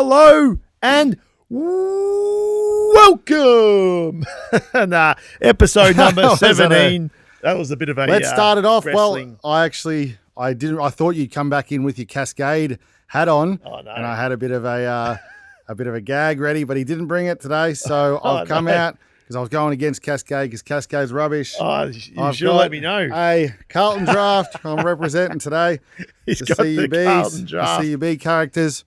Hello and welcome. Episode number 17. That was a bit of a Let's start it off. wrestling. Well, I thought you'd come back in with your Cascade hat on. Oh, no. And I had a bit of a gag ready, but he didn't bring it today. So I've come out because I was going against Cascade because Cascade's rubbish. Oh, you should let me know. A Carlton draft I'm representing today. He's The got the Carlton draft. The CUB characters.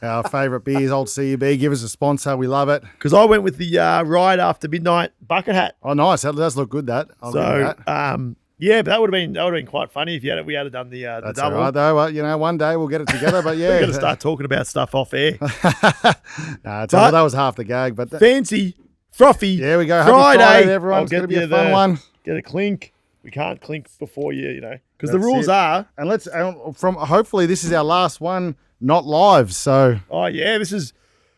Our favourite beers, old CUB. Give us a sponsor. We love it. Because I went with the Ride After Midnight bucket hat. Oh, nice. That does look good, that. I'll give you that. Yeah, but that would have been quite funny if we had done the That's double. all right, though. Well, one day we'll get it together. But yeah. We're going to start talking about stuff off air. That was half the gag. But Fancy Frothy There we go. Friday. Happy Friday, everyone. It's going to be a fun one. Get a clink. We can't clink before because the That's rules it. are. And hopefully this is our last one, not live. So Oh yeah,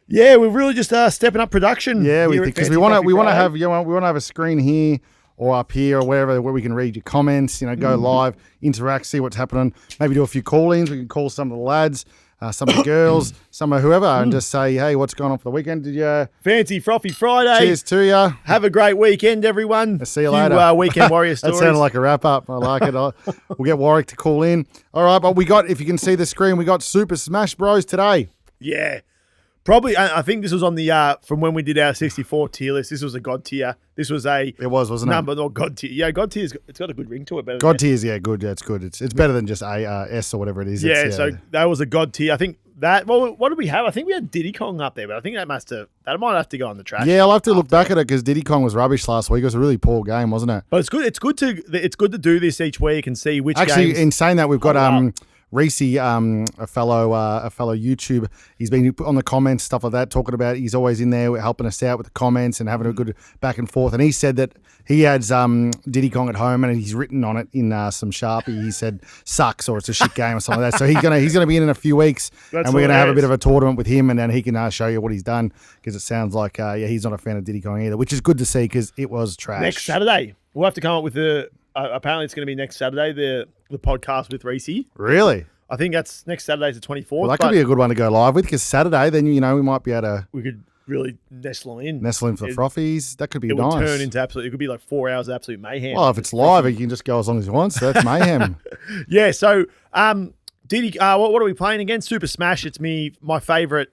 we're really just stepping up production. yeah, because we want to have Friday. we want to have a screen here or up here or wherever where we can read your comments. Go live, interact, see what's happening. Maybe do a few call-ins. We can call some of the lads. Some of the girls, some of whoever, and just say, hey, what's going on for the weekend? Did you Fancy Frothy Friday. cheers to you? Have a great weekend, everyone. See you later. Weekend Warrior stories. That sounded like a wrap up. I like it. We'll get Warwick to call in. All right, but if you can see the screen, we got Super Smash Bros today. Yeah. Probably, I think this was on the, from when we did our 64 tier list. This was a God tier. This was It was, wasn't it? number, not God tier. Yeah, God tier, it's got a good ring to it. God tier is, good. Yeah, it's good. It's better than just a S or whatever it is. Yeah, so that was a God tier. I think what did we have? I think we had Diddy Kong up there, but I think that might have to go on the trash. Yeah, I'll have to look back at it because Diddy Kong was rubbish last week. It was a really poor game, wasn't it? But it's good to do this each week and see which Actually, games. in saying that, we've got Reese, a fellow YouTube. He's been on the comments, stuff like that, talking about he's always in there helping us out with the comments and having a good back and forth. And he said that he has Diddy Kong at home and he's written on it in some Sharpie. He said sucks or it's a shit game or something like that. So he's gonna be in a few weeks, and we're gonna have a bit of a tournament with him, and then he can show you what he's done because it sounds like he's not a fan of Diddy Kong either, which is good to see because it was trash. Next Saturday, we'll have to come up with apparently it's going to be next Saturday, the podcast with Reese. Really? I think that's next Saturday's the 24th. Well, that could be a good one to go live with because Saturday, then we might be able to. We could really nestle in For the frothies. That could be it nice. It would turn into it could be like 4 hours of absolute mayhem. Well, if it's live, he can just go as long as he wants. So that's mayhem. Yeah, so Diddy, what are we playing again? Super Smash. It's my favourite,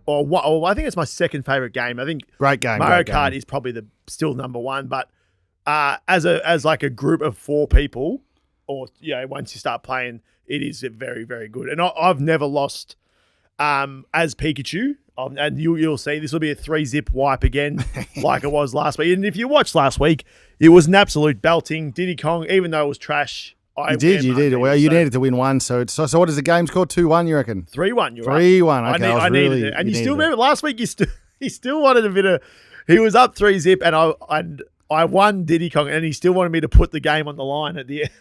or I think it's my second favourite game. I think Great game. Mario Kart is probably still number one, but as like a group of four people, or once you start playing, it is very, very good. And I've never lost as Pikachu. And you'll see this will be a 3-zip wipe again, like it was last week. And if you watched last week, it was an absolute belting. Diddy Kong, even though it was trash, You did. Well, you needed to win one. So what is the game score? 2-1, you reckon? 3-1. You're 3-1. Okay, I needed it. And you still remember last week? He still wanted a bit of. He was up 3-zip, and I won Diddy Kong, and he still wanted me to put the game on the line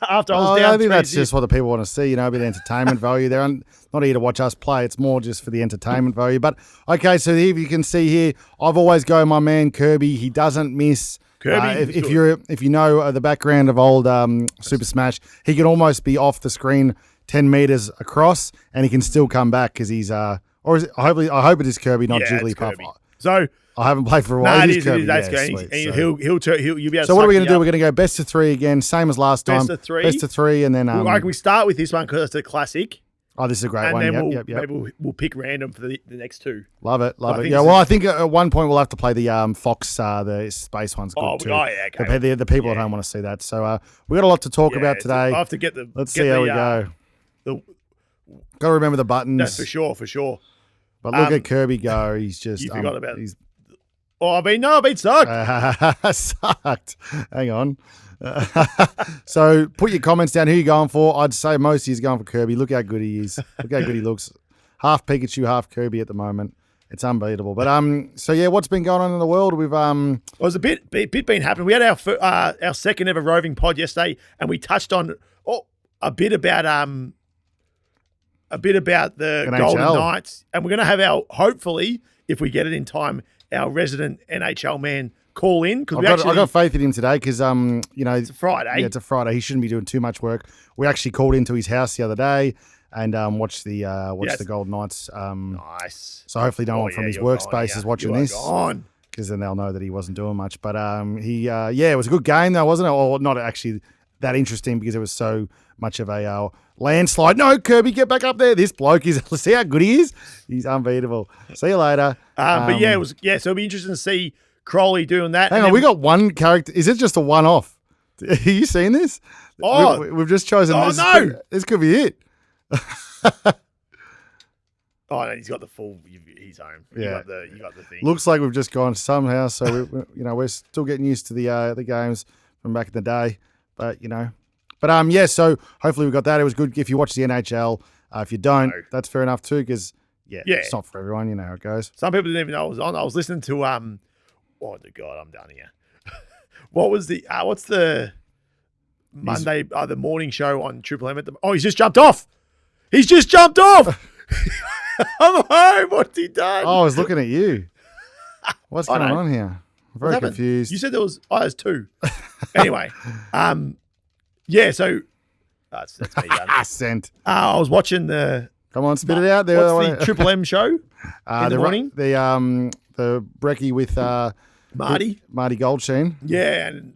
after I was down. I think that's just what the people want to see, a bit of entertainment value. They're not here to watch us play. It's more just for the entertainment value. But, okay, so if you can see here, I've always go my man Kirby. He doesn't miss. Kirby, if you know the background of old Super Smash, he can almost be off the screen 10 meters across, and he can still come back because he's I hope it is Kirby, not Jigglypuff. So I haven't played for a while. No, it is Kirby. That's yeah, good. Sweet, He'll be able to. So what are we going to do? We're going to go best of three again, same as last time. Best of three, and then we start with this one because it's a classic. Oh, this is a great and one. Then Maybe we'll pick random for the next two. Love it. Yeah, well, I think at one point we'll have to play the Fox, the space one's good too. Oh, yeah, okay. The people at home want to see that. So we got a lot to talk about today. I have to get the. Let's see how we go. Got to remember the buttons. That's for sure. But look at Kirby go. He's just. You forgot about. I've been sucked. Sucked. Hang on. So put your comments down. Who you going for? I'd say most of you's going for Kirby. Look how good he is. Look how good he looks. Half Pikachu, half Kirby at the moment. It's unbeatable. But so yeah, what's been going on in the world? We've Well, there's a bit been happening. We had our second ever roving pod yesterday, and we touched on a bit about the NHL. Golden Knights, and we're going to have hopefully, if we get it in time, our resident NHL man call in. I've got faith in him today because it's a Friday. Yeah, it's a Friday. He shouldn't be doing too much work. We actually called into his house the other day. and watch the Golden Knights. Nice. So hopefully no one from his workspace is watching this. Gone. Because then they'll know that he wasn't doing much. But it was a good game though, wasn't it? Or not actually that interesting because it was so much of a landslide. No, Kirby, get back up there. This bloke is, see how good he is? He's unbeatable. See you later. But yeah, so it'll be interesting to see Crowley doing that. Hang on, we got one character. Is it just a one-off? Are you seeing this? Oh. We've just chosen this. No. This could be it. Oh, no, he's got the full his own. Yeah. You got the thing. Looks like we've just gone somehow. So we're still getting used to the games from back in the day. But so hopefully we got that. It was good if you watch the NHL. If you don't, that's fair enough too. Because it's not for everyone. You know how it goes. Some people didn't even know I was on. I was listening to oh God, I'm done here. What was the what's the Monday the morning show on Triple M he's just jumped off. He's just jumped off. I'm home. What's he done? Oh, I was looking at you. What's going on here? I'm very confused. You said there was there's two. Anyway, so that's me done. Sent. I was watching the. Come on, spit it out. What's the Triple M show in the morning? The brekkie with Marty Goldstein. Yeah, and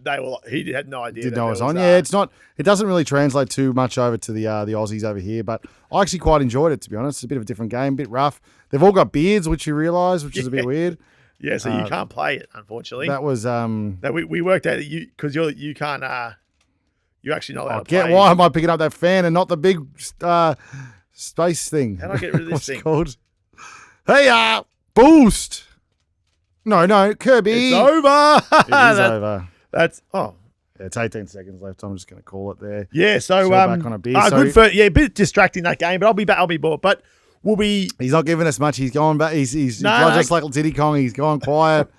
he had no idea. Didn't know it was on. It's not. It doesn't really translate too much over to the Aussies over here, but I actually quite enjoyed it, to be honest. It's a bit of a different game, a bit rough. They've all got beards, which you realise, which is a bit weird. Yeah, so you can't play it, unfortunately. That was we worked out that because you can't you're actually not allowed to play. Why am I picking up that fan and not the big space thing? How do I get rid of this What's thing? It called? Hey, boost. No, Kirby. It's over. It is over. That's it's 18 seconds left. I'm just going to call it there. Yeah, so back on a beer. Good for a bit distracting that game, but I'll be back. I'll be bored, but we'll be. He's not giving us much. He's going back. He's just like Diddy Kong. He's gone quiet.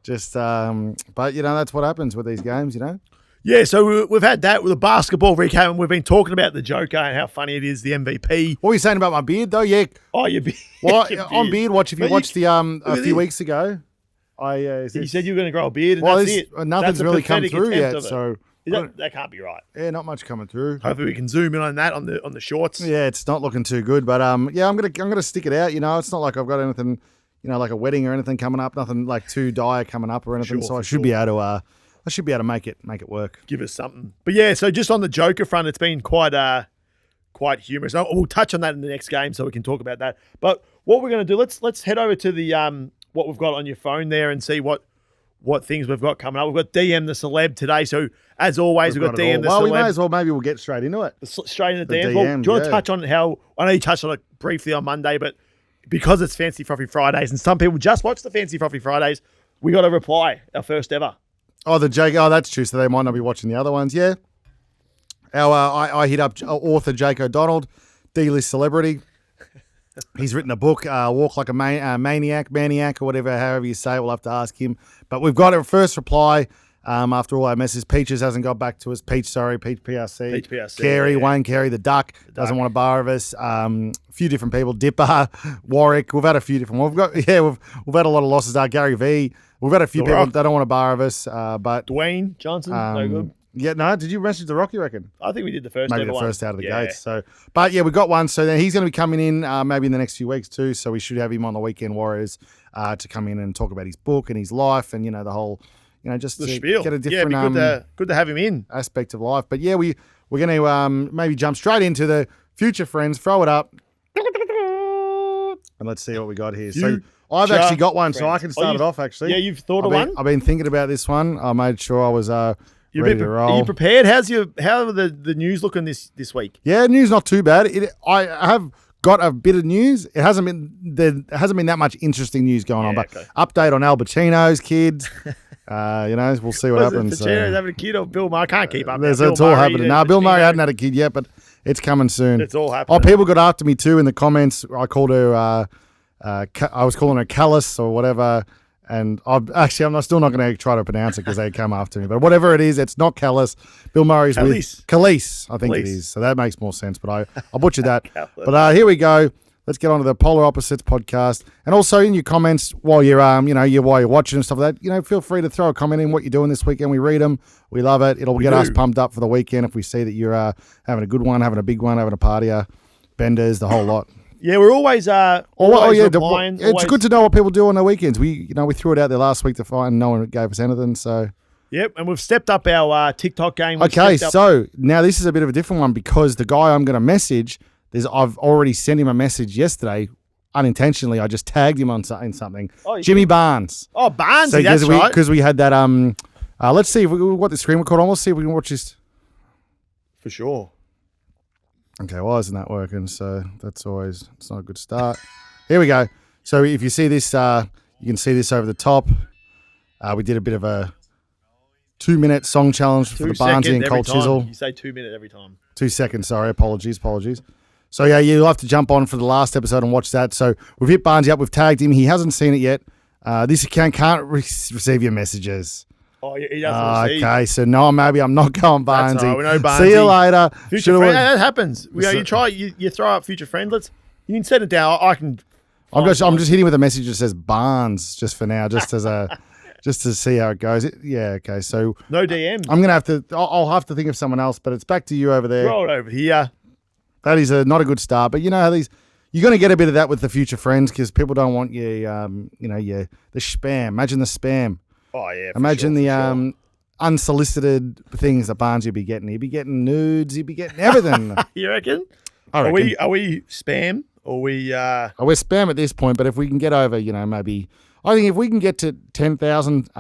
Just but that's what happens with these games. Yeah, so we've had that with the basketball recap, and we've been talking about the Joker and how funny it is, the MVP. What were you saying about my beard though? Yeah. Oh, your beard. On beard watch. If you watched a few weeks ago. You said you were going to grow a beard, and that's it. Nothing's really come through yet, so that can't be right. Yeah, not much coming through. Hopefully, we can zoom in on that on the shorts. Yeah, it's not looking too good, but I'm gonna stick it out. It's not like I've got anything, like a wedding or anything coming up. Nothing like too dire coming up or anything. So I should be able to make it work. Give us something. But yeah, so just on the Joker front, it's been quite humorous. We'll touch on that in the next game, so we can talk about that. But what we're going to do, let's head over to the what we've got on your phone there and see what things we've got coming up. We've got DM the Celeb today. So as always, we've got DM the Celeb. Well, we may as well, maybe we'll get straight into it. Straight into the DMs. Well, do you want to touch on how, I know you touched on it briefly on Monday, but because it's Fancy Frothy Fridays and some people just watch the Fancy Frothy Fridays, we got a reply, our first ever. Oh, that's true. So they might not be watching the other ones. Yeah. I hit up author Jake O'Donnell, D-list celebrity. He's written a book, Walk Like a Maniac, or whatever, however you say it. We'll have to ask him. But we've got a first reply after all our messages. Peaches hasn't got back to us. Peach PRC. Carey, Wayne Carey, the Duck, doesn't want to borrow of us. A few different people. Dipper, Warwick. We've had a few different ones. We've had a lot of losses. Gary V. We've had a few people that don't want to borrow of us. But Dwayne Johnson, no good. Yeah, no. Did you message the Rock, you reckon? I think we did the first. Maybe the first out of the gates. So, but yeah, we got one. So then he's going to be coming in maybe in the next few weeks too. So we should have him on the Weekend Warriors to come in and talk about his book and his life and the whole, just the to spiel. Get a different good to have him in aspect of life. But yeah, we're going to maybe jump straight into the future friends. Throw it up, and let's see what we got here. So I've actually got one, so I can start it off. Actually, yeah, you've thought of one. I've been thinking about this one. I made sure I was. Ready to roll. Are you prepared? How are the news looking this week? Yeah, news not too bad. I have got a bit of news. It hasn't been that much interesting news going on. But update on Al Pacino's kids. We'll see what happens. Pacino's having a kid or Bill Murray? I can't keep up. It's all happening. No, Bill Murray hadn't had a kid yet, but it's coming soon. It's all happening. Oh, people got after me too in the comments. I called her. I was calling her Callus or whatever. And I'm still not going to try to pronounce it because they come after me. But whatever it is, it's not Callis. Bill Murray's with Khalees, I think it is. So that makes more sense. But I butchered that. But here we go. Let's get on to the Polar Opposites podcast. And also in your comments while you're while you're watching and stuff like that, feel free to throw a comment in what you're doing this weekend. We read them. We love it. It'll get us pumped up for the weekend if we see that you're having a good one, having a big one, having a partier. benders, the whole lot. Yeah, we're always replying. It's always. good to know what people do on their weekends. We threw it out there last week to find no one gave us anything. So Yep, and we've stepped up our TikTok game. okay, so now this is a bit of a different one because the guy I'm going to message, I've already sent him a message yesterday. Unintentionally, I just tagged him on something. Jimmy Barnes. Oh, Barnes, So that's right. Because we had that. Let's see what the screen record on. Let's see if we can watch this. For sure. Okay, why isn't that working? So it's not a good start. Here we go. So if you see this, you can see this over the top. We did a bit of a 2-minute song challenge for the Barnesy and Cold Chisel. You say 2 minutes every time. 2 seconds, sorry. Apologies. So yeah, you'll have to jump on for the last episode and watch that. So we've hit Barnesy up. We've tagged him. He hasn't seen it yet. This account can't receive your messages. Oh, he doesn't receive. Okay, so no, maybe I'm not going Barnesy. That's all right, we know Barnesy. See you later. Future friend, that happens. You throw up future friend. You can set it down. I can. I'm just hitting with a message that says Barnes just for now, just as a, just to see how it goes. Okay. So no DMs. I'm gonna have to. I'll have to think of someone else, but it's back to you over there. Roll over here. That is not a good start, but you know how these. You're going to get a bit of that with the future friends because people don't want you, the spam. Imagine the spam. Oh yeah. Imagine the unsolicited things that Barnes you'd be getting. He'd be getting nudes. He'd be getting everything. You reckon? I reckon. Are we spam or we? We're spam at this point, but if we can get over, maybe I think if we can get to 10,000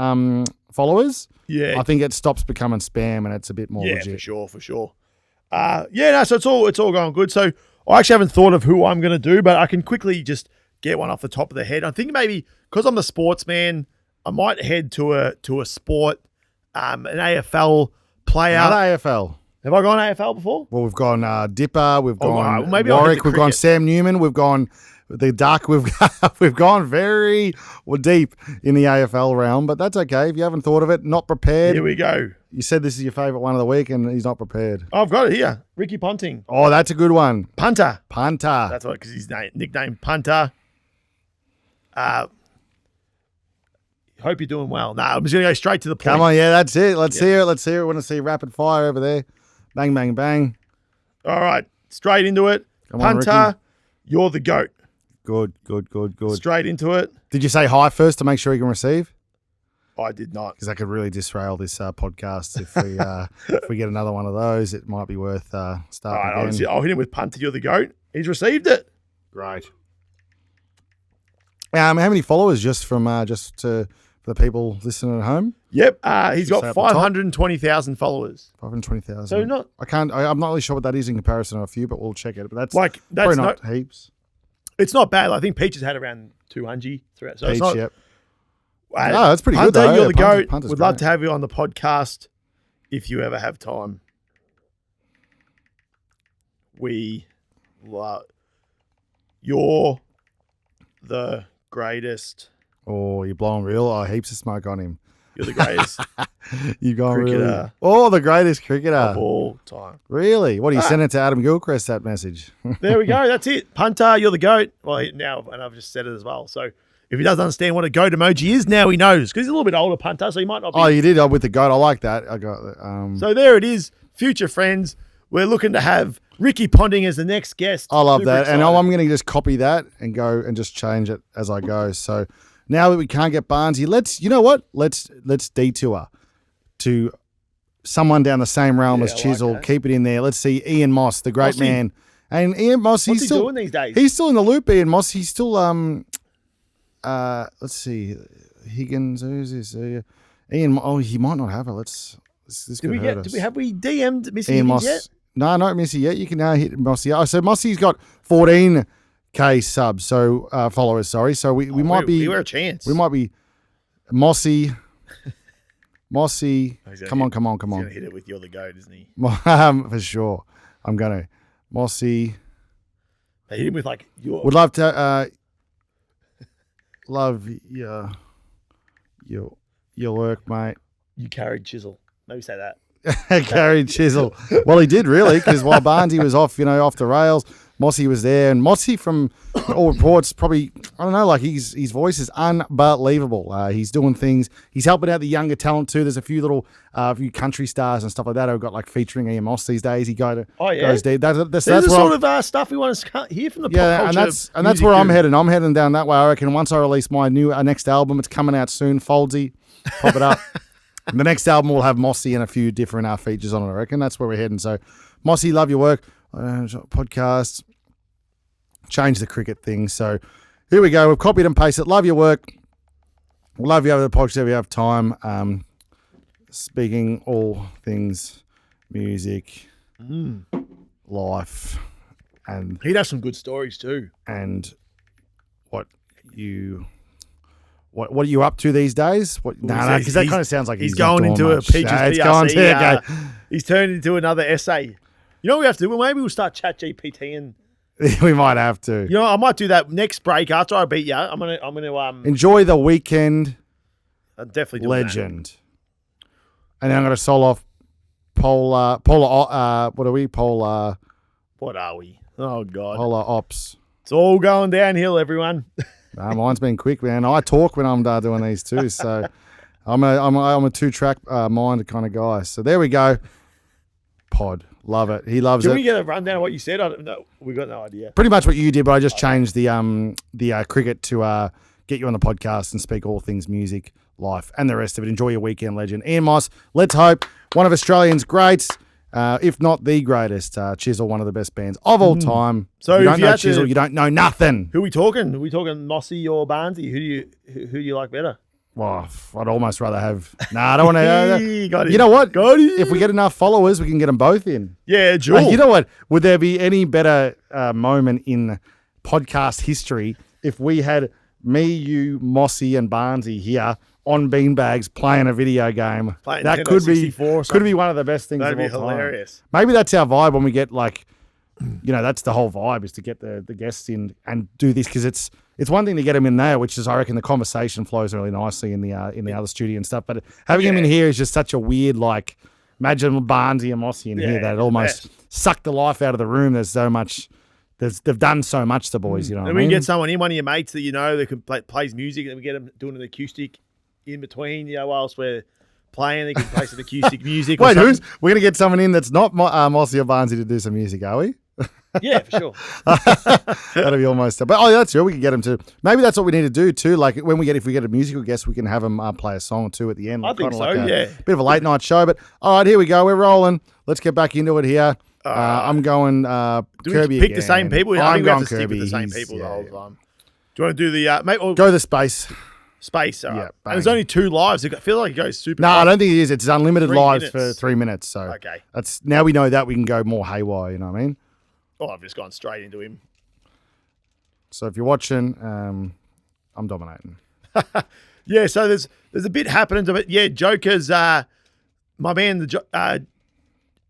followers, I think it stops becoming spam and it's a bit more legit. For sure. So it's all going good. So I actually haven't thought of who I'm going to do, but I can quickly just get one off the top of the head. I think maybe because I'm the sportsman, I might head to a sport, an AFL player. Not AFL. Have I gone AFL before? Well, we've gone Dipper, we've gone maybe Warwick, we've gone Sam Newman, we've gone the Duck, we've gone very deep in the AFL realm, but that's okay. If you haven't thought of it, not prepared. Here we go. You said this is your favourite one of the week and he's not prepared. I've got it here. Ricky Ponting. Oh, that's a good one. Punter. That's what, because his nickname Punter. Hope you're doing well. No, I'm just going to go straight to the point. Come on, yeah, that's it. Let's hear it. I want to see rapid fire over there. Bang, bang, bang. All right, straight into it. Come on, Punter, Ricky. You're the GOAT. Good. Straight into it. Did you say hi first to make sure he can receive? I did not. Because that could really disrail this podcast. If we get another one of those, it might be worth starting again. I'll hit him with Punter, you're the GOAT. He's received it. Great. How many followers just for the people listening at home? Yep. He's got 520,000 followers. 520,000. So not. I'm not really sure what that is in comparison to a few, but we'll check it. But that's probably not heaps. It's not bad. I think Peach has had around 200 throughout. So Peach, it's not. Yep. That's pretty good though. You're the GOAT. Punter's We'd love to have you on the podcast if you ever have time. You're the greatest. Oh, you're blowing real. Oh, heaps of smoke on him. You're the greatest. You've gone cricketer really. Oh, the greatest cricketer of all time. Really? What, are you sending it to Adam Gilchrist, that message? There we go. That's it. Punter, you're the GOAT. Well, now, and I've just said it as well. So if he doesn't understand what a GOAT emoji is, now he knows. Because he's a little bit older, Punter, so he might not be. Oh, you did with the GOAT. I like that. I got So there it is. Future friends. We're looking to have Ricky Ponting as the next guest. I love that. Excited. And I'm going to just copy that and go and just change it as I go. So now that we can't get Barnesy, let's detour to someone down the same realm as Chisel. Like keep it in there. Let's see Ian Moss, the great man. And Ian Moss, what's he doing these days? He's still in the loop, Ian Moss. He's still let's see. Higgins, who's this? Ian, he might not have it. Did we DM'd Missy Ian Moss yet? No, not Missy yet. You can now hit Mossy. Oh, so Mossy's got 14K subs, so followers. Sorry, so we might be. We're a chance. We might be Mossy. Come on. He's gonna hit it with you're the GOAT, isn't he? For sure. I'm gonna Mossy. They hit him with like your. Would love to. Love your work, mate. You carried Chisel. Maybe say that. Carried Chisel. Well, he did really, because while Barnesy was off the rails, Mossy was there, and Mossy, from all reports, probably, I don't know, like his voice is unbelievable. He's doing things. He's helping out the younger talent too. There's a few little few country stars and stuff like that who've got like featuring Ian Moss these days. He goes deep. That's the sort of stuff we want to hear from the pop culture. and that's where I'm heading. I'm heading down that way. I reckon once I release my next album, it's coming out soon. Foldsy, pop it up. The next album will have Mossy and a few different features on it. I reckon that's where we're heading. So, Mossy, love your work. Podcast. Change the cricket thing. So here we go. We've copied and pasted. Love your work. We'll love you over the podcast if you have time. Speaking all things music, life, and he does some good stories too. And what are you up to these days? Because that kind of sounds like he's going into a Peaches PRC. He's turned into another essay. You know what we have to do? Well, maybe we'll start ChatGPT and. We might have to. You know, I might do that next break after I beat you. I'm gonna enjoy the weekend. I'm definitely doing legend. That. And then I'm gonna solo off polar. What are we? Polar. What are we? Oh God. Polar ops. It's all going downhill, everyone. Mine's been quick, man. I talk when I'm doing these too, so I'm a 2-track mind kind of guy. So there we go. Pod. Love it. He loves it. Can we get a rundown of what you said? I don't know. We got no idea. Pretty much what you did, but I just changed the cricket to get you on the podcast and speak all things music, life, and the rest of it. Enjoy your weekend, legend. Ian Moss, let's hope, one of Australians' greats, if not the greatest. Chisel, one of the best bands of all time. So if you don't know Chisel, you don't know nothing. Who are we talking? Are we talking Mossy or Barnesy? Who do you like better? Well, I'd almost rather have. I don't want to. You know what? If we get enough followers, we can get them both in. Yeah, Jewel. You know what? Would there be any better moment in podcast history if we had me, you, Mossy, and Barnesy here on beanbags playing a video game? That could be one of the best things of all time. That'd be hilarious. Maybe that's our vibe when we get that's the whole vibe, is to get the guests in and do this, because it's one thing to get them in there, which is, I reckon, the conversation flows really nicely in the other studio and stuff. But having them in here is just such a weird, imagine Barnesy and Mossy in here, that it almost sucked the life out of the room. There's so much. They've done so much, the boys. You know. And we can get someone in, one of your mates that that can plays music, and we get them doing an acoustic in between. Whilst we're playing, they can play some acoustic music. Wait, we're gonna get someone in that's not Mossy or Barnesy to do some music, are we? Yeah, for sure. That'll be almost. But that's true. We can get them to. Maybe that's what we need to do too. Like if we get a musical guest, we can have them play a song or two at the end. I think so. A bit of a late night show. But all right, here we go. We're rolling. Let's get back into it here. I'm going Kirby. Pick again. the same people. I'm going Kirby. Stick with the same people the whole time. Do you want to do the mate? Go the space. Space. All right. And there's only 2 lives. I feel like it goes super. No, I don't think it is. It's unlimited lives for 3 minutes. So okay. That's now we know that we can go more haywire. You know what I mean? Oh, I've just gone straight into him. So if you're watching, I'm dominating. Yeah, so there's a bit happening to it. Yeah, Joker's my man,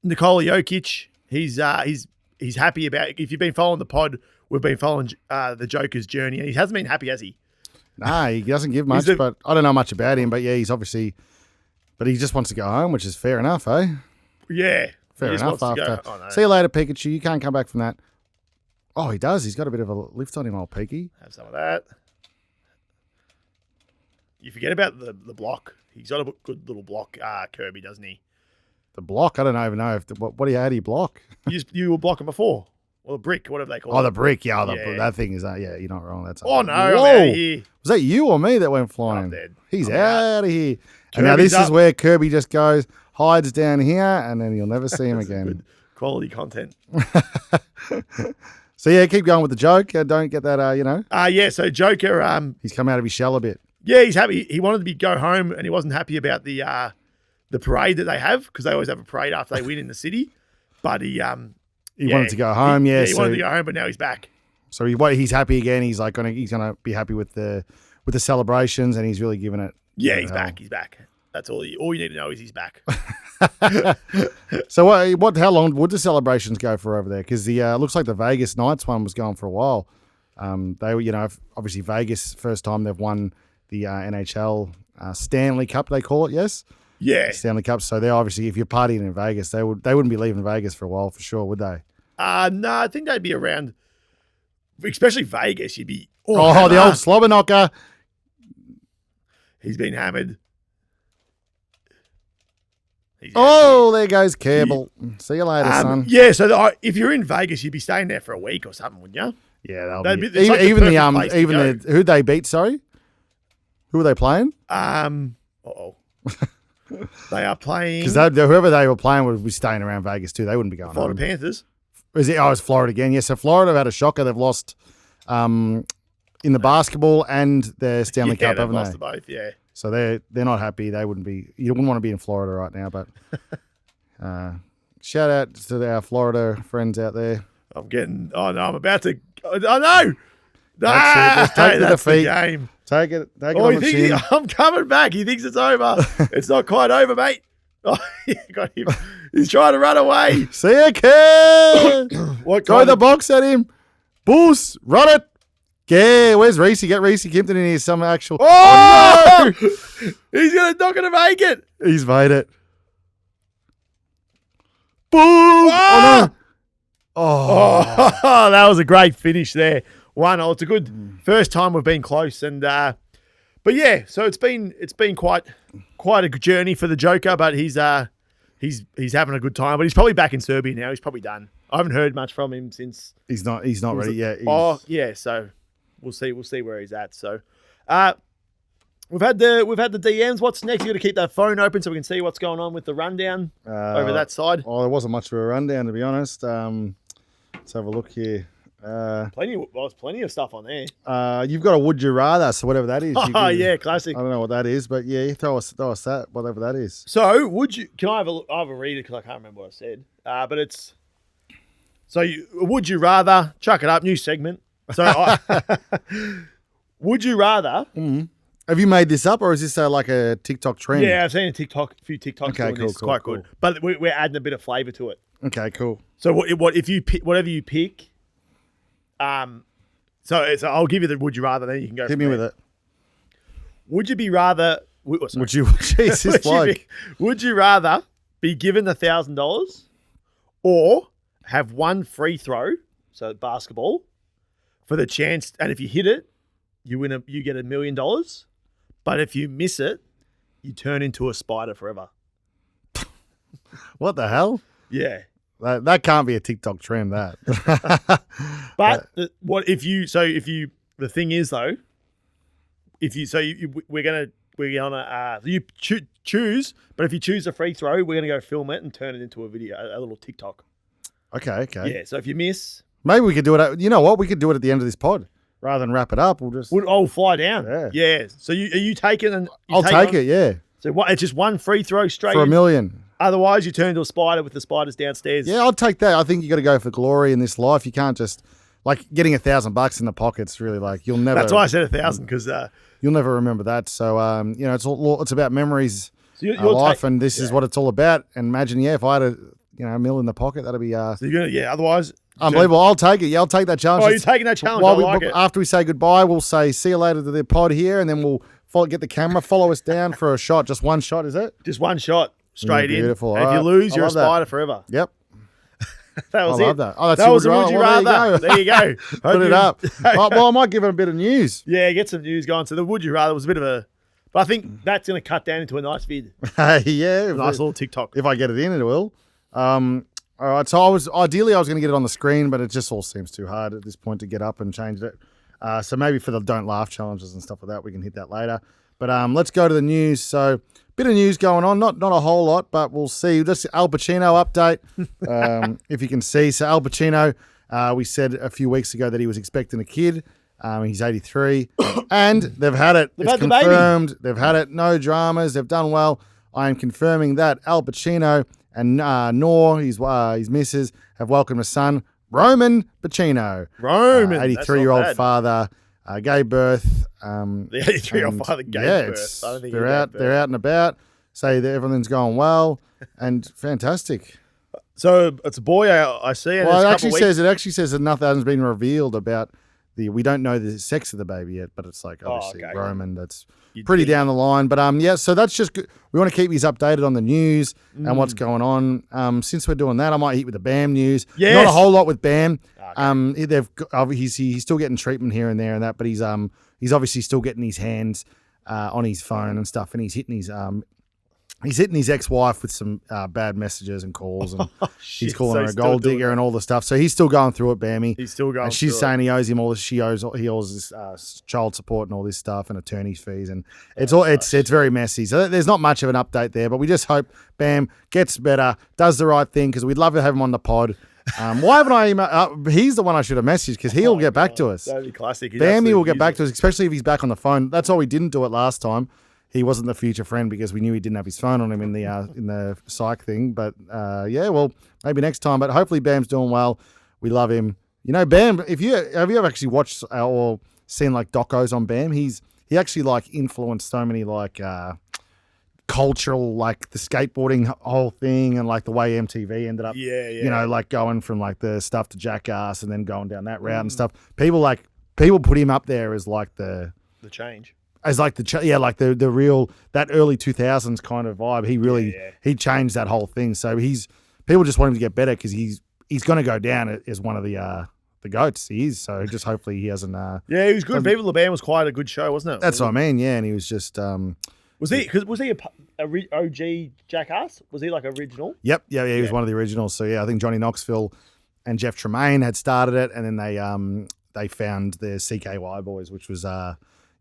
Nikola Jokic. He's happy about it. If you've been following the pod, we've been following the Joker's journey, and he hasn't been happy, has he? Nah, he doesn't give much, but I don't know much about him. But yeah, he's obviously, but he just wants to go home, which is fair enough, eh? Yeah. Fair enough. After. Oh, no. See you later, Pikachu. You can't come back from that. Oh, he does. He's got a bit of a lift on him, old Peaky. Have some of that. You forget about the block. He's got a good little block, Kirby, doesn't he? The block? I don't even know. How do you block? You were blocking before. Or the brick, whatever they call it. Oh, the brick. Yeah, that thing is that. Yeah, you're not wrong. That's. Oh, no. Whoa. Was that you or me that went flying? I'm dead. He's out of here. And now this is where Kirby just goes, hides down here, and then you'll never see him again. Good quality content. So yeah, keep going with the joke. Don't get that, Yeah, so Joker. He's come out of his shell a bit. Yeah, he's happy. He wanted to go home, and he wasn't happy about the parade that they have, because they always have a parade after they win in the city. But he wanted to go home. He wanted to go home, but now he's back. So he's happy again. He's he's gonna be happy with the celebrations, and he's really giving it. Yeah, he's back. He's back. That's all. All you need to know is he's back. So how long would the celebrations go for over there? Because the looks like the Vegas Knights one was going for a while. They were, obviously Vegas, first time they've won the NHL Stanley Cup, they call it. Yes. Yeah. Stanley Cup. So they're obviously, if you're partying in Vegas, they wouldn't be leaving Vegas for a while for sure, would they? No, I think they'd be around. especially Vegas, you'd be. Oh, the old slobber knocker. He's been hammered. There goes Cable. See you later, son. Yeah, so if you're in Vegas, you'd be staying there for a week or something, wouldn't you? Yeah, it's like who'd they beat? Sorry, who were they playing? They are playing because whoever they were playing would be staying around Vegas too. They wouldn't be going. Florida Panthers. Is it? Oh, it's Florida again. Yeah, so Florida have had a shocker. They've lost in the basketball and their Stanley Cup, haven't lost they? Both, yeah. So they're not happy. They wouldn't be. You wouldn't want to be in Florida right now. But shout out to our Florida friends out there. I'm about to. Oh no! That's take the defeat. The game. Take it on the chin. I'm coming back. He thinks it's over. It's not quite over, mate. Oh, got him. He's trying to run away. See ya, kid. Throw the box at him. Boost. Run it. Yeah, where's Reese? Get Reese Kimpton in here. Some actual. Oh! No! He's not going to make it. He's made it. Boom! Oh, no. Oh, that was a great finish there. 1-0. It's a good first time we've been close, and but yeah, so it's been quite a good journey for the Joker, but he's having a good time. But he's probably back in Serbia now. He's probably done. I haven't heard much from him since. He's not ready yet. Yeah. So we'll see where he's at. So we've had the DMs. What's next? You got to keep that phone open so we can see what's going on with the rundown over that side. Oh, there wasn't much of a rundown, to be honest. Let's have a look here. Plenty of stuff on there. You've got a would you rather, so whatever that is. Yeah, classic. I don't know what that is, but yeah, you throw us that, whatever that is. So can I have a read it because I can't remember what I said. But it's would you rather chuck it up, new segment. So would you rather? Mm-hmm. Have you made this up, or is this like a TikTok trend? Yeah, I've seen a few TikToks doing this. It's quite good, but we're adding a bit of flavour to it. Okay, cool. So what if you pick whatever you pick? So I'll give you the would you rather, then you can go. Hit me with it. Would you be rather? Would you? Jesus, would you rather be given $1,000 or have one free throw, so basketball, for the chance, and if you hit it, you get $1 million, but if you miss it, you turn into a spider forever. What the hell? Yeah. That can't be a TikTok trend, that. But the thing is though, we're gonna you choose, but if you choose a free throw, we're gonna go film it and turn it into a video, a little TikTok. Okay. Yeah. So if you miss, maybe we could do it. You know what? We could do it at the end of this pod rather than wrap it up. We'll fly down. Yeah. So are you taking and I'll take it. Yeah. So it's just one free throw straight for $1 million. Otherwise, you turn into a spider with the spiders downstairs. Yeah, I'll take that. I think you got to go for glory in this life. You can't just getting $1,000 in the pocket's really you'll never. That's why I said 1,000 because you'll never remember that. So it's about memories, life, and this is what it's all about. And imagine, if I had $1 million in the pocket, that'd be. So you're gonna Otherwise, unbelievable. I'll take it. Yeah, I'll take that challenge. Oh, you're taking that challenge. After we say goodbye, we'll say see you later to the pod here, and then we'll get the camera, follow us down for a shot. Just one shot, is it? Just one shot. Straight in. Beautiful. And if you lose, you're a spider forever. Yep. That was I love that. Oh, that's that was a would you rather. There you go. Put it up. Well, I might give it a bit of news. Yeah, get some news going. So the would you rather was a bit of a, but I think that's going to cut down into a nice vid. Yeah. Nice little TikTok. If I get it in, it will. All right. So I was going to get it on the screen, but it just all seems too hard at this point to get up and change it. So maybe for the don't laugh challenges and stuff like that, we can hit that later. But let's go to the news. So bit of news going on, not a whole lot, but we'll see. Just Al Pacino update, if you can see. So Al Pacino, we said a few weeks ago that he was expecting a kid. He's 83, and they've had it. It's confirmed. They've had it. No dramas. They've done well. I am confirming that Al Pacino and Nor, his missus, have welcomed a son, Roman Pacino. 83-year-old father. Gave birth. The 83-year-old father gave birth. I don't think they're out and about. Say that everything's going well and fantastic. So it's a boy I see. And well, it actually says that nothing has been revealed about we don't know the sex of the baby yet, but it's like obviously okay. Roman. That's You'd pretty think. down the line. But yeah, so that's just good. We want to keep you updated on the news and what's going on. Since we're doing that, I might hit with the Bam news. Yes. Not a whole lot with Bam. Okay. He's still getting treatment here and there and that, but he's obviously still getting his hands on his phone and stuff, and he's hitting his ex-wife with some bad messages and calls, and he's calling her a gold digger and all the stuff. So he's still going through it, Bammy. He's still going. She's saying he owes him all this. He owes this child support and all this stuff and attorney's fees, and it's very messy. So there's not much of an update there, but we just hope Bam gets better, does the right thing, because we'd love to have him on the pod. Why haven't I emailed? He's the one I should have messaged, because he'll get back to us. That'd be classic. Bammy will get back to us, especially if he's back on the phone. That's why we didn't do it last time. He wasn't the future friend because we knew he didn't have his phone on him in the psych thing. But yeah, well, maybe next time. But hopefully Bam's doing well. We love him. You know, Bam. Have you ever actually watched or seen like docos on Bam? He actually like influenced so many like cultural, like the skateboarding whole thing, and like the way MTV ended up. Yeah. You know, like going from like the stuff to Jackass and then going down that route and stuff. People put him up there as like the change. As like the real, that early 2000s kind of vibe. He really he changed that whole thing. So people just want him to get better, because he's going to go down as one of the goats. He is. So just hopefully he hasn't. Yeah, he was good. Viva La Bam was quite a good show, wasn't it? That's what I mean. Yeah, and he was just. Was he a OG Jackass? Was he like original? Yep. Yeah. He was one of the originals. So yeah, I think Johnny Knoxville and Jeff Tremaine had started it, and then they found the CKY boys, which was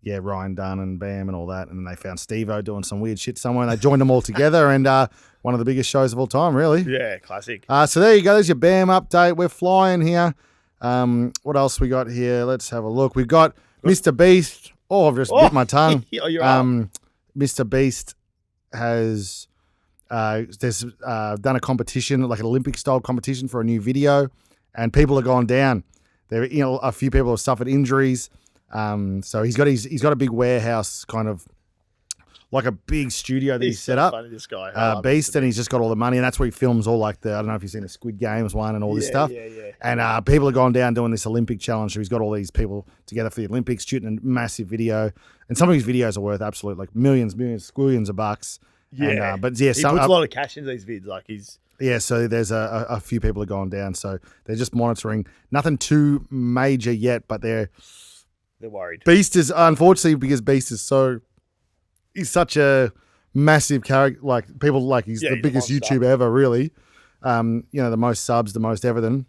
Ryan Dunn and Bam and all that. And then they found Steve-O doing some weird shit somewhere, and they joined them all together, and one of the biggest shows of all time, really. Yeah, classic. So there you go. There's your Bam update. We're flying here. What else we got here? Let's have a look. We've got Mr. Beast. Oh, I've just bit my tongue. You're up. Mr. Beast has done a competition, like an Olympic-style competition for a new video, and people have gone down. A few people have suffered injuries. So he's got a big warehouse, kind of like a big studio that he's set up. Funny, this guy. Beast, and he's just got all the money, and that's where he films all like I don't know if you've seen the Squid Games one and all this stuff. Yeah. And people have gone down doing this Olympic challenge. So he's got all these people together for the Olympics, shooting a massive video. And some of his videos are worth absolute like millions, squillions of bucks. Yeah. And, but yeah, he puts a lot of cash into these vids. Like he's. Yeah, so there's a few people have gone down. So they're just monitoring. Nothing too major yet, but they're worried. Beast is, unfortunately, because Beast is he's such a massive character. Like people like he's the biggest YouTuber ever, really. The most subs, the most everything.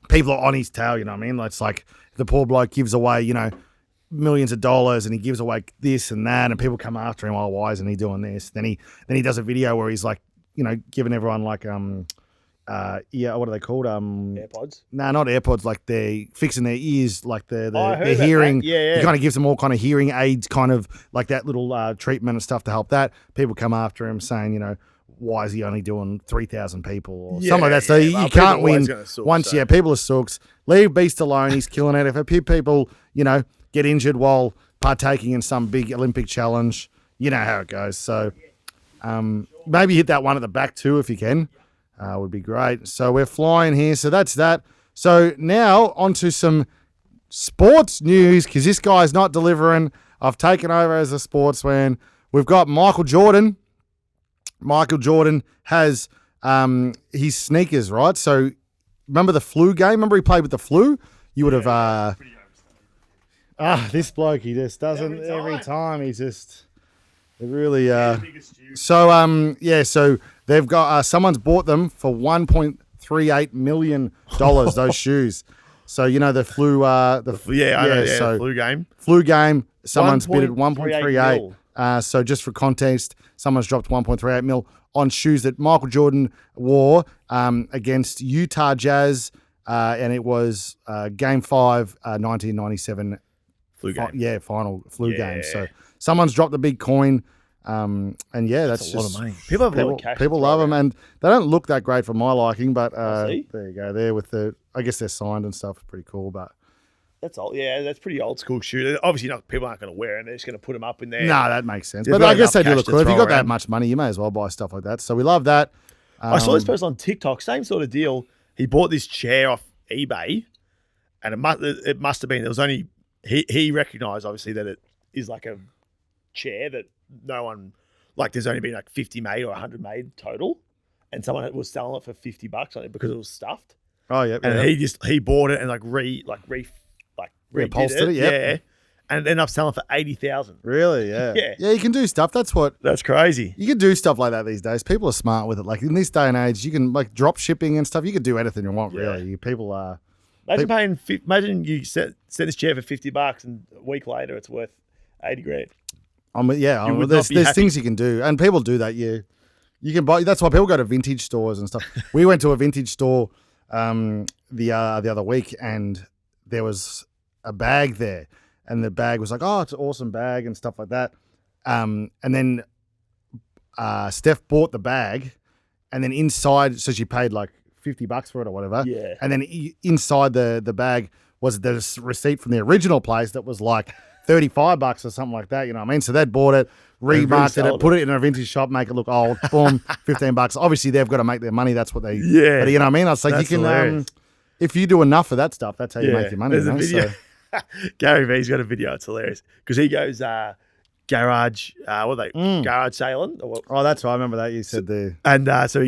People are on his tail, you know what I mean? It's like the poor bloke gives away, millions of dollars, and he gives away this and that, and people come after him. Oh, why isn't he doing this? Then he does a video where he's like, giving everyone like what are they called? AirPods? No, not AirPods. Like they're fixing their ears, like the heard hearing. that. Yeah. He kind of gives them all kind of hearing aids, kind of like that little treatment and stuff to help that. People come after him saying, why is he only doing 3,000 people or something like that? So you can't win once. So. Yeah, people are sooks. Leave Beast alone. He's killing it. If a few people, get injured while partaking in some big Olympic challenge, you know how it goes. So maybe hit that one at the back too if you can. Would be great. So we're flying here. So that's that. So now onto some sports news, because this guy's not delivering. I've taken over as a sportsman. We've got Michael Jordan. Michael Jordan has his sneakers, right? So remember the flu game? Remember he played with the flu? You would have... this bloke, he just doesn't... Every time he's just... It really... So they've got... someone's bought them for $1.38 million, those shoes. So, the flu... I know, flu game. Flu game, someone's bid at 1.38. So just for context, someone's dropped 1.38 mil on shoes that Michael Jordan wore against Utah Jazz, and it was Game 5, 1997 flu game. final flu game. So someone's dropped a big coin, and that's a lot of money. People have a lot of cash. People love them, and they don't look that great for my liking, but there you go. There with I guess they're signed and stuff. It's pretty cool, but. That's old. Yeah, that's pretty old school shoe. Obviously, people aren't going to wear it. They're just going to put them up in there. No, that makes sense. But I guess they do look cool. If you've got that much money, you may as well buy stuff like that. So we love that. I saw this person on TikTok, same sort of deal. He bought this chair off eBay, and it must have been. There was only he recognised obviously that it is like a chair that no one like. There's only been like 50 made or 100 made total, and someone was selling it for $50 on it because it was stuffed. Oh yeah, And he bought it and reupholstered it, yeah, and ended up selling for 80,000. Really, yeah, Yeah. yeah. You can do stuff. That's crazy. you can do stuff like that these days. People are smart with it. Like in this day and age, you can like drop shipping and stuff. You can do anything you want. Really, people are. Imagine you set this chair for $50 and a week later it's worth 80 grand. There's things you can do, and people do that. You can buy. That's why people go to vintage stores and stuff. We went to a vintage store the other week, and there was a bag there, and the bag was like, oh, it's an awesome bag and stuff like that. And then Steph bought the bag, and then inside, so she paid like $50 for it or whatever. Yeah. And then inside the bag was the receipt from the original place that was like $35 or something like that. You know what I mean? So they'd bought it, remarketed it, put it in a vintage shop, make it look old. Boom, $15. Obviously, they've got to make their money. That's what they. Yeah. But you know what I mean? I was like, That's you can, if you do enough of that stuff, that's how you make your money. There's a video. So. Gary V's got a video. It's hilarious because he goes garage. Garage sailing? Or what? Oh, that's right. I remember that you said there. And so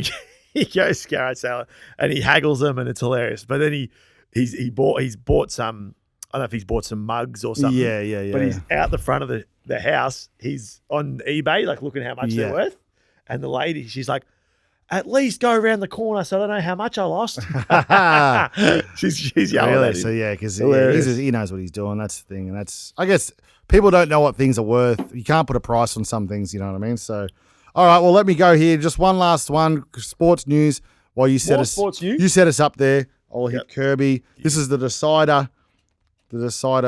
he goes garage sailing and he haggles them, and it's hilarious. But then he's bought some. I don't know if he's bought some mugs or something. Yeah. But he's out the front of the house. He's on eBay, like looking how much they're worth. And the lady, she's like, at least go around the corner so I don't know how much I lost. she's yelling at him. So yeah, because he knows what he's doing. That's the thing. And that's, I guess, people don't know what things are worth. You can't put a price on some things, you know what I mean? So, all right, well, let me go here. Just one last one, sports news. While you set us up there, I'll hit Kirby. This is the decider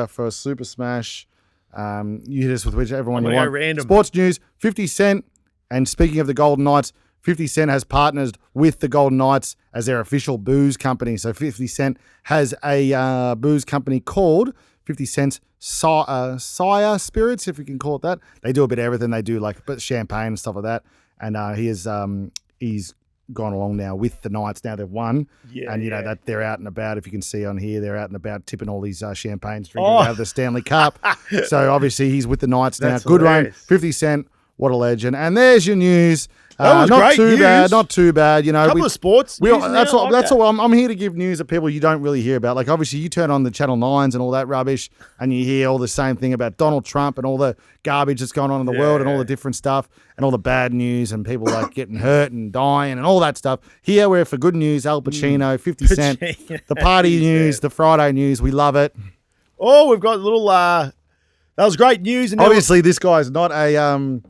for Super Smash. You hit us with whichever one you want. Random. Sports news, 50 Cent. And speaking of the Golden Knights, 50 Cent has partnered with the Golden Knights as their official booze company. So 50 Cent has a booze company called 50 Cent's Sire Spirits, if you can call it that. They do a bit of everything. They do like champagne and stuff like that. And he's gone along now with the Knights. Now they've won. Yeah, and, you know, that they're out and about. If you can see on here, they're out and about tipping all these champagnes, drinking out of the Stanley Cup. So obviously he's with the Knights now. Good run. 50 Cent. What a legend. And there's your news. That was not great too news. bad. Not too bad. You know, couple of sports. That's all. I'm here to give news that people you don't really hear about. Like obviously, you turn on the Channel 9s and all that rubbish, and you hear all the same thing about Donald Trump and all the garbage that's going on in the world and all the different stuff and all the bad news and people like getting hurt and dying and all that stuff. Here we're for good news. Al Pacino, 50 Cent, the party news, the Friday news. We love it. Oh, we've got a little. That was great news. And obviously, this guy's not a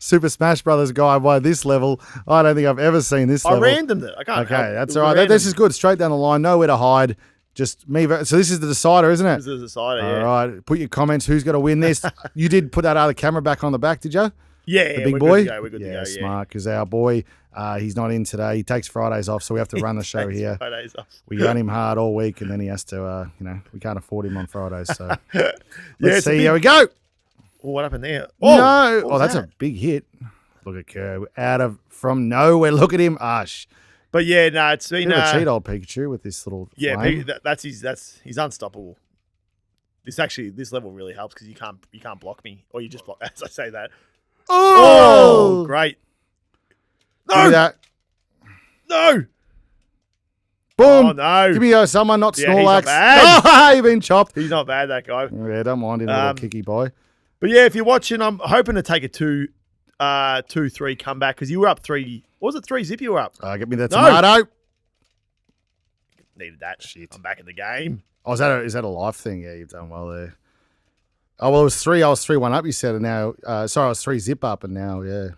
Super Smash Brothers guy by this level. I don't think I've ever seen this level. I randomed it. I can't. Okay, that's all right. This is good. Straight down the line. Nowhere to hide. Just me. So this is the decider, isn't it? This is the decider, yeah. All right. Put your comments. Who's going to win this? You did put that other camera back on the back, did you? Yeah. The big boy? We're good to go. Smart, because our boy, he's not in today. He takes Fridays off, so we have to run the show here. Fridays off. We run him hard all week, and then he has to, we can't afford him on Fridays. So let's see. Here we go. Well, what happened there? Oh, no. Oh, that's a big hit. Look at Kerr. From nowhere. Look at him. Ush. But yeah, no, it's been cheat old Pikachu with this little flame. He's unstoppable. This level really helps because you can't block me, or you just block as I say that. Oh, great. No. That. No. Boom. Oh, no. Give me someone, not Snorlax. He's not bad. Oh, you've been chopped. He's not bad, that guy. Yeah, don't mind him, little kicky boy. But yeah, if you're watching, I'm hoping to take a 2-3 comeback because you were up 3. What was it, 3-0 you were up? Get me that tomato. Needed that. Shit. I'm back in the game. Oh, is that a life thing? Yeah, you've done well there. Oh, well, it was 3. I was 3-1 up, you said, and now, I was 3-0 up, and now, 3-1.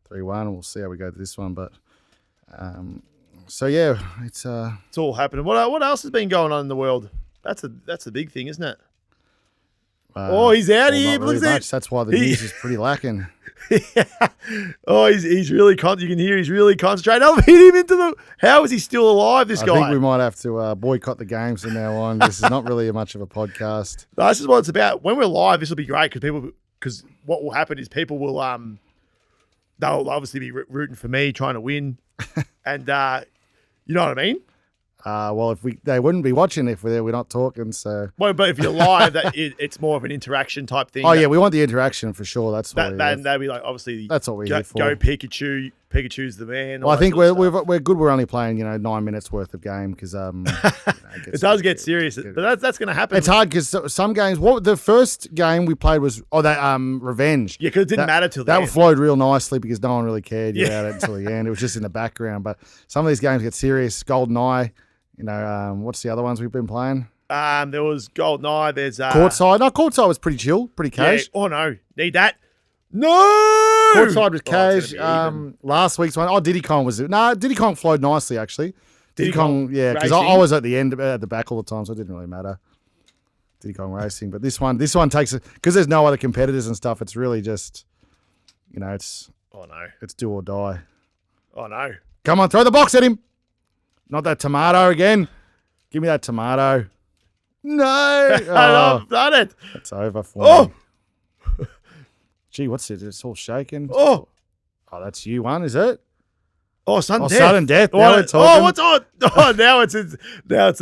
We'll see how we go to this one, but, so yeah, it's all happening. What else has been going on in the world? That's a big thing, isn't it? He's out here. Not really much. That's why the news is pretty lacking. Oh, he's really you can hear he's really concentrating. I've hit him into the. How is he still alive? This guy. I think we might have to boycott the games from now on. This is not really much of a podcast. No, this is what it's about. When we're live, this will be great because what will happen is people will they'll obviously be rooting for me, trying to win, and you know what I mean. Well, they wouldn't be watching if we're not talking. So. Well, but if you're live, it's more of an interaction type thing. Oh yeah, we want the interaction for sure. That's what they'd be like, obviously, that's what we're here for. Go Pikachu. Pikachu's the man. Well, I think we're good. We're only playing 9 minutes worth of game because it does get serious, but that's going to happen. It's hard because some games. The first game we played was that Revenge. Yeah, because it didn't matter till the end. That flowed real nicely because no one really cared about it until the end. It was just in the background. But some of these games get serious. GoldenEye. What's the other ones we've been playing? There was GoldenEye. There's Courtside. No, Courtside was pretty chill, pretty cash. Yeah. Oh no, need that. No! Courtside was cash. Last week's one, Diddy Kong was it? No, Diddy Kong flowed nicely actually. Diddy Kong, yeah, because I was at the end, at the back all the time, so it didn't really matter. Diddy Kong Racing, but this one takes it because there's no other competitors and stuff. It's really just, it's it's do or die. Oh no! Come on, throw the box at him. Not that tomato again. Give me that tomato. No, I've done it. It's over for me. Gee, what's it? It's all shaking. Oh, that's you one, is it? Oh, sudden death. Sudden death. Now we're talking. Oh, what's on? Oh, now it's a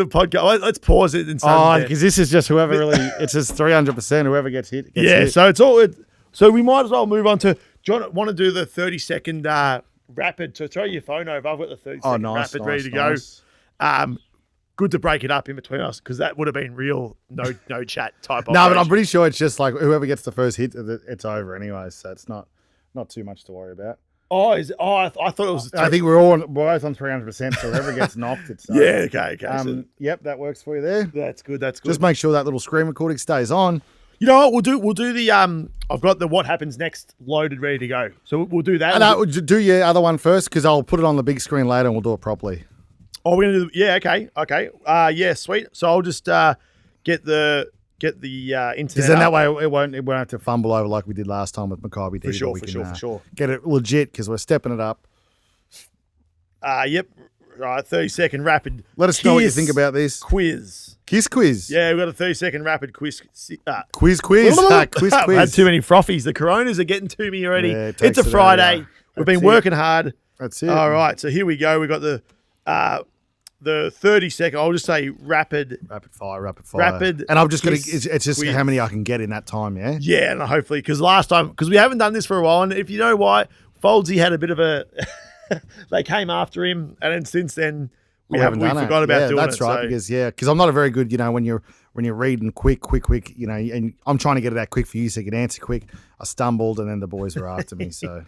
podcast. Let's pause it in sudden death. Because this is just whoever really. It's just 300%. Whoever gets hit. Hit. So it's all. So we might as well move on to. Do you want to do the 30-second rapid? So throw your phone over. I've got the 30-second rapid ready to go. Good to break it up in between us because that would have been real no chat type. No, but I'm pretty sure it's just like whoever gets the first hit, it's over anyway. So it's not too much to worry about. I thought it was. I think we're both on 300%. So whoever gets knocked, it's over. Yeah. Okay. Yep, that works for you there. That's good. Just make sure that little screen recording stays on. You know what? We'll do the I've got the what happens next loaded ready to go. So we'll do that. And do your other one first because I'll put it on the big screen later and we'll do it properly. Oh, we're gonna do. Yeah. Okay. Yeah. Sweet. So I'll just get the internet. Because then that way it won't have to fumble over like we did last time with Maccabi. For sure. Get it legit because we're stepping it up. Yep. Right. 30-second rapid. Let us know what you think about this quiz. Kiss quiz. Yeah, we've got a 30-second rapid quiz. Quiz. Quiz. I've had too many froffies. The Coronas are getting to me already. Yeah, it's a Friday. We've been working hard. That's it. All right. So here we go. We've got the 30-second. I'll just say rapid fire. And I'm just going to, it's just how many I can get in that time, yeah? Yeah, and hopefully, because last time, because we haven't done this for a while, and if you know why, Foldsy had a bit of a, they came after him, and then since then, we forgot about doing it. That's right, because I'm not a very good, when you're reading quick, and I'm trying to get it out quick for you so you can answer quick. I stumbled, and then the boys were after me, so.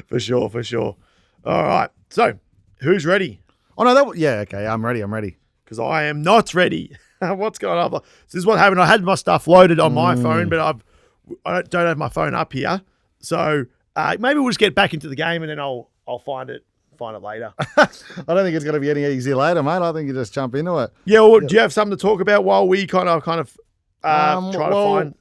For sure. All right, so who's ready? Oh, no, okay, I'm ready. Because I am not ready. What's going on? This is what happened. I had my stuff loaded on my phone, but I don't have my phone up here. So maybe we'll just get back into the game and then I'll find it later. I don't think it's going to be any easier later, mate. I think you just jump into it. Yeah, well, do you have something to talk about while we kind of try to find...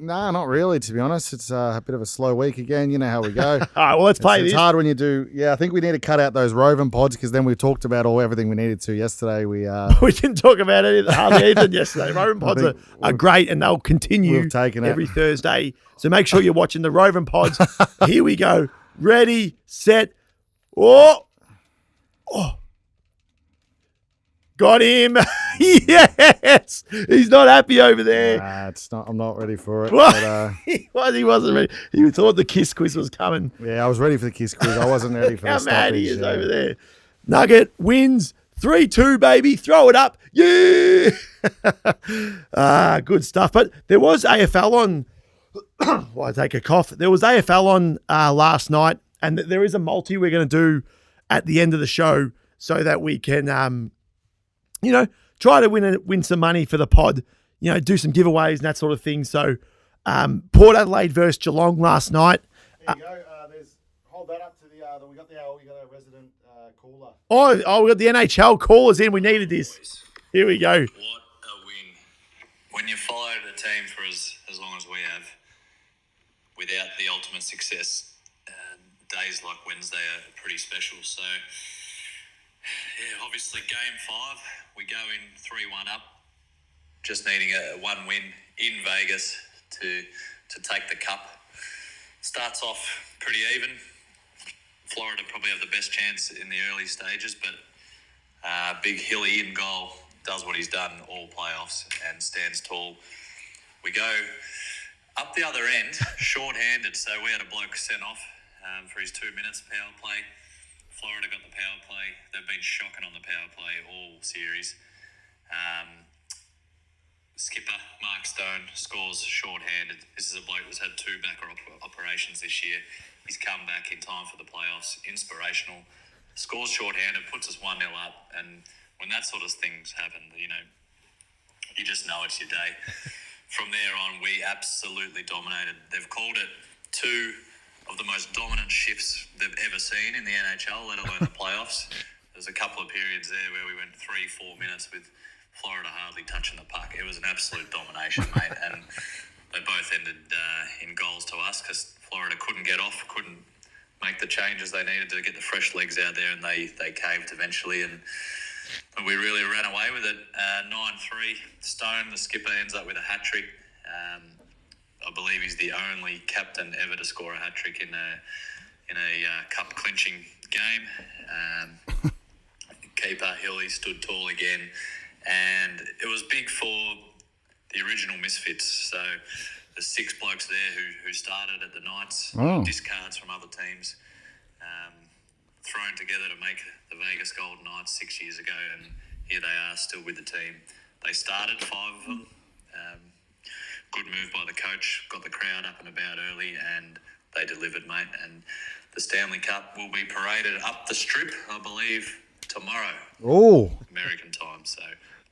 No, not really, to be honest. It's a bit of a slow week again. You know how we go. All right, well, let's play this. It's hard when you do. Yeah, I think we need to cut out those roving pods because then we talked about everything we needed to yesterday. We didn't talk about hardly anything yesterday. Roving pods are great and they'll continue every Thursday. So make sure you're watching the roving pods. Here we go. Ready, set, oh. Got him. Yes. He's not happy over there. Nah, it's not. I'm not ready for it. But, he wasn't ready. He thought the kiss quiz was coming. Yeah, I was ready for the kiss quiz. I wasn't ready for How mad he is over there. Nugget wins 3-2, baby. Throw it up. Yeah. Good stuff. But there was AFL on. I take a cough. There was AFL on last night, and there is a multi we're going to do at the end of the show so that we can try to win some money for the pod, do some giveaways and that sort of thing. So, Port Adelaide versus Geelong last night. There you go. Hold that up to we got a resident caller. Oh, we got the NHL callers in. We needed this. Here we go. What a win. When you followed a team for as long as we have, without the ultimate success, days like Wednesday are pretty special. So, yeah, obviously game 5, we go in 3-1 up, just needing a 1 win in Vegas to take the cup. Starts off pretty even. Florida probably have the best chance in the early stages, but Big Hilly in goal, does what he's done all playoffs and stands tall. We go up the other end, short-handed, so we had a bloke sent off for his 2 minutes power play. Florida got the power play. They've been shocking on the power play all series. Skipper, Mark Stone, scores short-handed. This is a bloke that's had 2 back operations this year. He's come back in time for the playoffs. Inspirational. Scores short-handed, puts us 1-0 up. And when that sort of things happen, you just know it's your day. From there on, we absolutely dominated. They've called it 2 of the most dominant shifts they've ever seen in the NHL, let alone the playoffs. There's a couple of periods there where we went 3-4 minutes with Florida hardly touching the puck. It was an absolute domination, mate. And they both ended in goals to us because Florida couldn't get off, couldn't make the changes they needed to get the fresh legs out there, and they caved eventually. And we really ran away with it. 9-3. Stone, the skipper, ends up with a hat-trick. I believe he's the only captain ever to score a hat-trick in a cup clinching game. Keeper Hilly stood tall again, and it was big for the original Misfits. So the 6 blokes there who started at the Knights, discards from other teams, thrown together to make the Vegas Golden Knights 6 years ago, and here they are still with the team. They started 5 of them. Good move by the coach, got the crowd up and about early, and they delivered, mate. And the Stanley Cup will be paraded up the strip, I believe, tomorrow. Oh, American time, so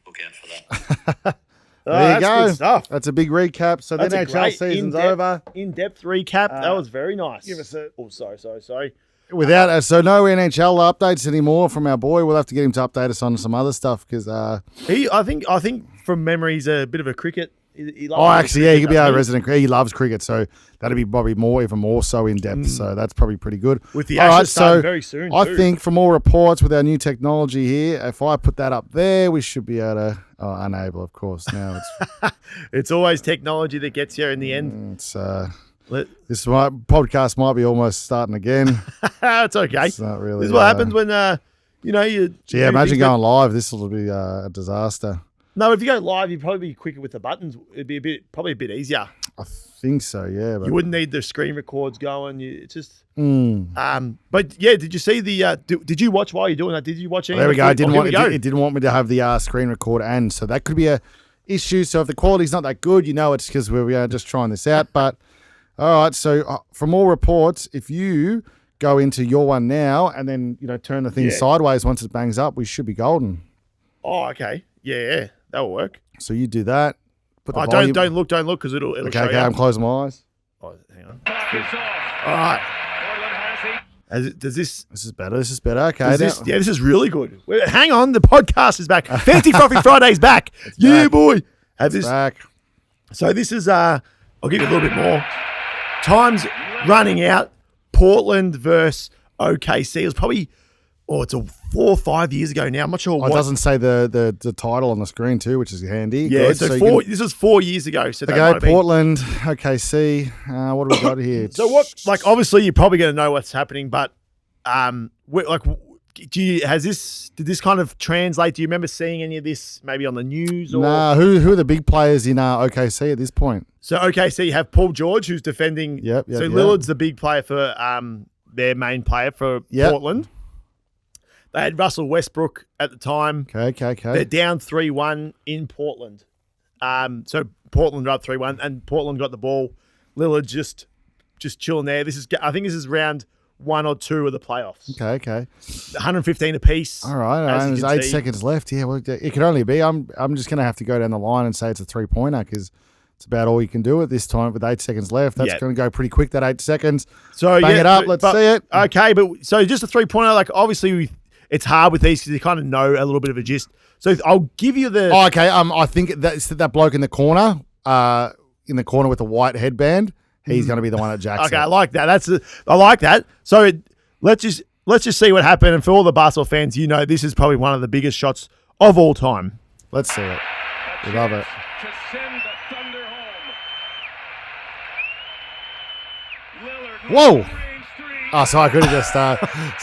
look out for that. there you go. Good stuff. That's a big recap. So the That's a NHL great season's in-depth- over. In-depth recap. That was very nice. give us a- Oh, sorry. Without so no NHL updates anymore from our boy. We'll have to get him to update us on some other stuff because I think from memory, he's a bit of a cricket. He loves actually, yeah, he could be cricket, our doesn't resident. He loves cricket, so that'd be probably even more so in depth. So that's probably pretty good. With the All Ashes starting very soon, I too. think from all reports with our new technology here, if I put that up there, we should be able to. Oh, unable, of course. Now it's It's always technology that gets you in the end. it's Let- this podcast might be almost starting again. It's okay. It's not really. This is what happens when you. Gee, yeah, imagine going live. This will be a disaster. No, if you go live, you'd probably be quicker with the buttons. It'd be probably a bit easier. I think so. Yeah, but You wouldn't need the screen records going. It's just. Mm. But yeah, did you see the? Did you watch while you're doing that? Did you watch any? There we of go. the I didn't here want we go. it didn't want me to have the screen record, and so that could be a issue. So if the quality's not that good, it's because we are just trying this out. But all right. So from all reports, if you go into your one now and then turn the thing sideways once it bangs up, we should be golden. Oh, okay. Yeah, that'll work. So you do that. Put the Oh, volume. don't look because it'll show Okay, you. I'm closing my eyes. Oh, hang on. All right. Does this? This is better. Okay. Does now- this this is really good. Hang on, the podcast is back. Fancy Frothy Friday's back. Yeah, back. boy. Have this. back. So this is. I'll give you a little bit more. Time's running out. Portland versus OKC. It was probably. It's 4 or 5 years ago now. I'm not sure Oh, what. it doesn't say the title on the screen too, which is handy. Yeah, Good. so you four. can- This was 4 years ago. So that might Okay, have been- Portland, OKC. What do we got here? So what? Like, obviously, you're probably going to know what's happening, but did this kind of translate? Do you remember seeing any of this maybe on the news? Or? Nah, who are the big players in OKC at this point? So OKC have Paul George, who's defending. Yep, So yep. Lillard's the big player for their main player for Yep. Portland. They had Russell Westbrook at the time. Okay. They're down 3-1 in Portland. So Portland are up 3-1, and Portland got the ball. Lillard just chilling there. I think this is round 1 or 2 of the playoffs. Okay. 115 apiece. All right. as you There's can 8 see. seconds left. Yeah, well, it can only be. I'm just going to have to go down the line and say it's a 3-pointer because it's about all you can do at this time with 8 seconds left. That's Yeah. going to go pretty quick, that 8 seconds. So Bang it up. Let's see it. Okay, but so just a 3-pointer. Like obviously, it's hard with these because you kind of know a little bit of a gist. So I'll give you the. Oh, okay. I think that's that bloke in the corner with the white headband. He's going to be the one that jacks Okay, it. I like that. I like that. So let's just see what happened. And for all the basketball fans, this is probably one of the biggest shots of all time. Let's see it. We love it. To send the Thunder home. Lillard. Whoa. Range three. Oh, so I could have just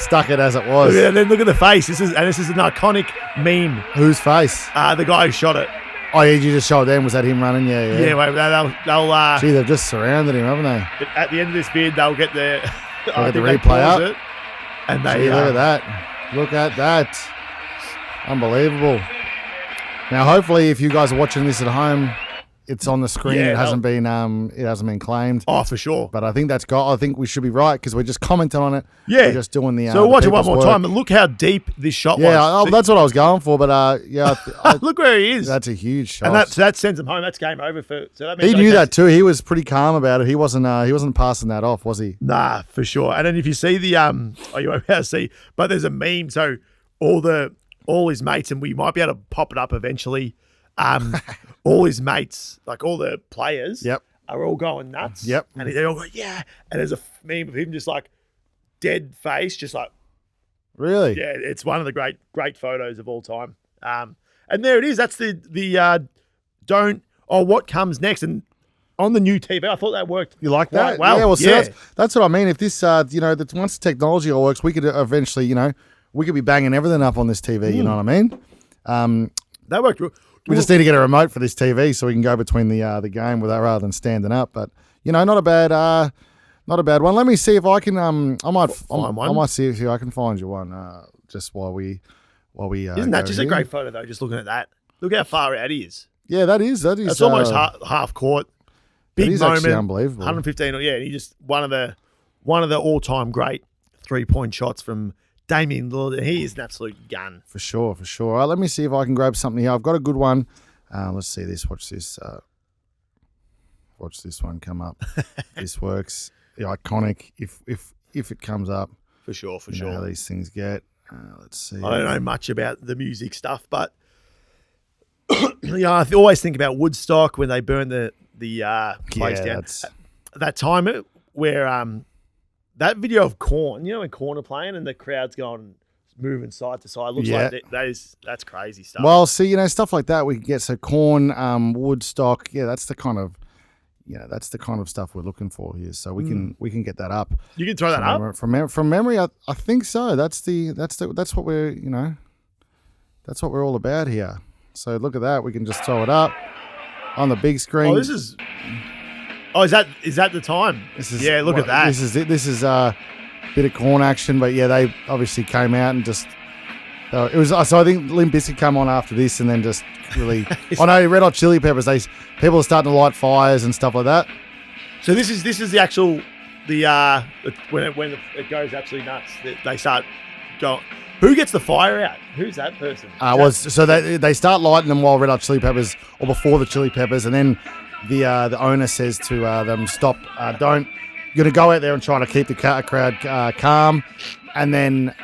stuck it as it was. And then look at the face. This is an iconic meme. Whose face? The guy who shot it. Oh, yeah, you just showed them. Was that him running? Yeah. Yeah, wait, they'll Gee, they've just surrounded him, haven't they? at the end of this vid, they'll get the replay up. it, and they Gee, look at that. Look at that. Unbelievable. Now, hopefully, if you guys are watching this at home, it's on the screen. Yeah, it hasn't been claimed. Oh, for sure. But I think I think we should be right because we're just commenting on it. Yeah. We're just doing the. So watch it one people's more work. time. But look how deep this shot Yeah, was. that's what I was going for. But yeah, Look where he is. that's a huge shot. And that sends him home. That's game over for. So that means He knew that too. He was pretty calm about it. He wasn't passing that off, was he? Nah, for sure. And then if you see the you won't be able to see, but there's a meme. So all his mates, and we might be able to pop it up eventually. All his mates, like all the players, Yep. are all going nuts. Yep. And they all go, yeah. And there's a meme of him just like dead face, just like, Really? yeah, it's one of the great photos of all time. And there it is. That's the what comes next? And on the new TV, I thought that worked. You like quite that? well. Yeah. Well, see, Yeah. that's what I mean. If this, that once the technology all works, we could eventually, we could be banging everything up on this TV. You know what I mean? That worked. We just need to get a remote for this TV so we can go between the game with that rather than standing up. But not a bad one. Let me see if I can. I might see if I can find you one. Just while we. Isn't that just a great photo though? Just looking at that, look how far out he is. Yeah, that is. That's almost half court. Big is moment. actually unbelievable. 115. Yeah, he just one of the all-time great 3-point shots from Damian Lillard. And he is an absolute gun. For sure. All right, let me see if I can grab something here. I've got a good one. Let's see this. Watch this. Watch this one come up. This works. The iconic. If it comes up. For sure. You know how these things get. Let's see. I don't know much about the music stuff, but I always think about Woodstock when they burned the place down. That time where that video of Korn, when Korn are playing and the crowd's going moving side to side, looks like that's crazy stuff. Well, see, stuff like that we can get. So Korn, Woodstock, that's the kind of stuff we're looking for here. So we can get that up. You can throw that up from memory. I think so. That's what we're that's what we're all about here. So look at that. We can just throw it up on the big screen. Is that the time? Look at that. This is a bit of Korn action, but they obviously came out and just it was. So I think Limp Bizkit come on after this, and then just really. Red Hot Chili Peppers. People are starting to light fires and stuff like that. So this is the actual when it goes absolutely nuts. They start going. Who gets the fire out? Who's that person? They start lighting them while Red Hot Chili Peppers or before the Chili Peppers, and then the owner says to them, "Stop! Don't! You're going to go out there and try to keep the crowd calm." And then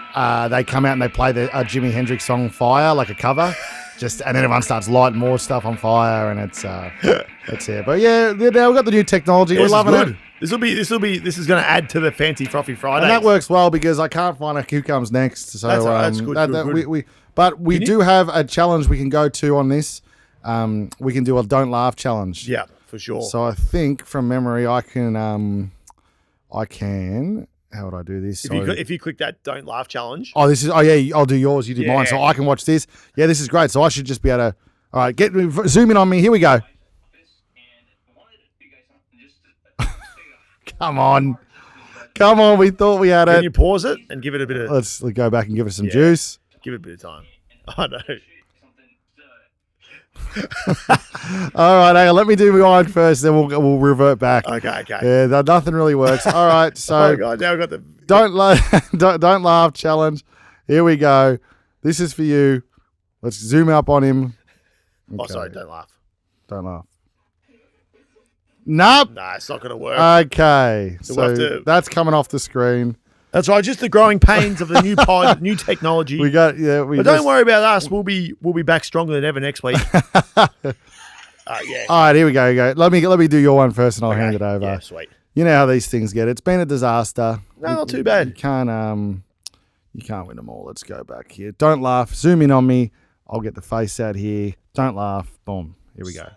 they come out and they play the Jimi Hendrix song "Fire" like a cover, and then everyone starts lighting more stuff on fire, and it's it. But now we've got the new technology. We're loving it. This is going to add to the Fancy Frothy Friday. And that works well because I can't find who comes next. So that's good. But we do have a challenge we can go to on this. We can do a Don't Laugh challenge. Yeah, for sure. So I think from memory I can. How would I do this? If you click that Don't Laugh challenge. I'll do yours. You do mine, so I can watch this. Yeah, this is great. So I should just be able to. All right, zoom in on me. Here we go. Come on. We thought we had it. Can you pause it and give it a bit of... Let's go back and give it some juice. Give it a bit of time. I know. All right, hang on. Let me do mine first, then we'll revert back. Okay. Yeah, nothing really works. All right, so... Oh, God, now I've got the... Don't laugh challenge. Here we go. This is for you. Let's zoom up on him. Okay. Oh, sorry, don't laugh. Don't laugh. Nope. Nah, it's not going to work. Okay. So that's coming off the screen. That's right. Just the growing pains of the new pod, new technology. But don't worry about us. We'll be back stronger than ever next week. Yeah. All right, here we go. Let me do your one first, and I'll hand it over. Yeah, sweet. You know how these things get. It's been a disaster. No, not too bad. You can't win them all. Let's go back here. Don't laugh. Zoom in on me. I'll get the face out here. Don't laugh. Boom. Here we go.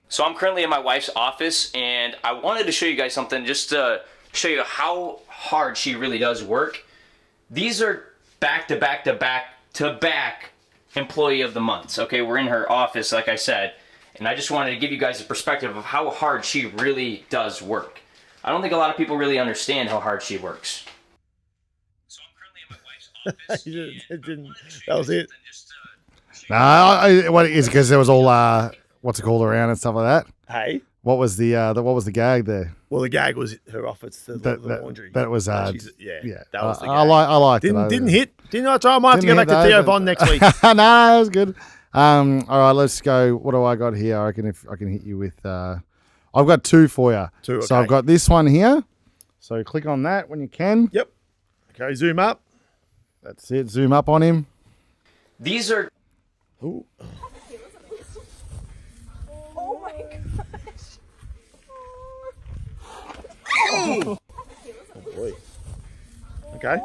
So I'm currently in my wife's office, and I wanted to show you guys something just to show you how hard she really does work. These are back to back to back to back employee of the months. Okay, we're in her office, like I said, and I just wanted to give you guys a perspective of how hard she really does work. I don't think a lot of people really understand how hard she works. So I'm currently in my wife's office. That was it. What is because there was all what's it called around and stuff like that. Hey, What was the gag there? well, the gag was her office to the laundry. That was yeah. yeah. That was the gag. I liked it. Didn't hit. Didn't I try? I might have to go back to Theo Von next week. No, that was good. All right, let's go. What do I got here? I reckon if I can hit you with, I've got two for you. Two, So okay. I've got this one here. So click on that when you can. Yep. Okay, zoom up. That's it. Zoom up on him. These are Ooh. Oh my gosh. Oh boy. Okay.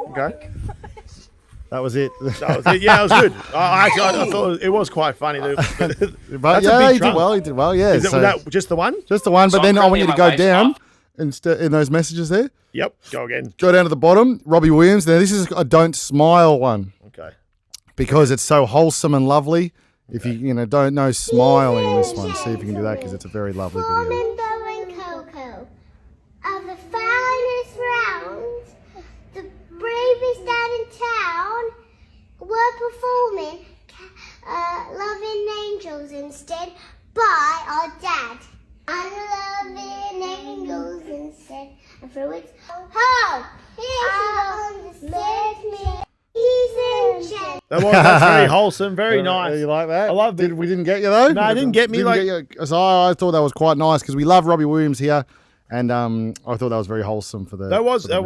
That was it. That was it. Yeah, it was good. I thought it was quite funny. But That's a yeah, big he trunk. did well. He did well. Yeah. Is it, So was that just the one? just the one. So But then I'm I want you to currently go in my down wife's in those messages there. Yep. Go again. Go down to the bottom. Robbie Williams. Now this is a don't smile one Okay. because it's so wholesome and lovely. If you don't know smiling in this one, see if you can do that because it's a very lovely video. Foreman, Bo and Coco are the finest rounds. The bravest dad in town were performing Loving Angels instead by our dad. I'm loving angels instead. And through its home, I understand me. He's in jail. That's very wholesome. Very nice. You like that? I love it. We didn't get you though. No, it didn't get me, So I thought that was quite nice because we love Robbie Williams here, and I thought that was very wholesome for the. That was man.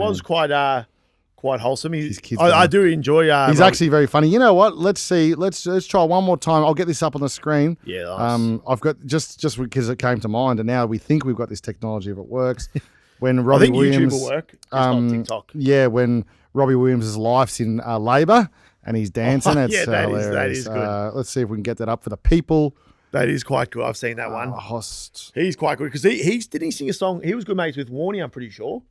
quite wholesome. His kids I do enjoy. He's actually very funny. You know what? Let's see. Let's try one more time. I'll get this up on the screen. Yeah. Nice. I've got just because it came to mind, and now we think we've got this technology if it works. When I Robbie think Williams, YouTube will work. Just not TikTok. yeah, when Robbie Williams' life's in labour and he's dancing, it's yeah, that hilarious. is good. Let's see if we can get that up for the people. That is quite good. I've seen that one. Host. He's quite good because didn't he sing a song? He was good mates with Warnie, I'm pretty sure,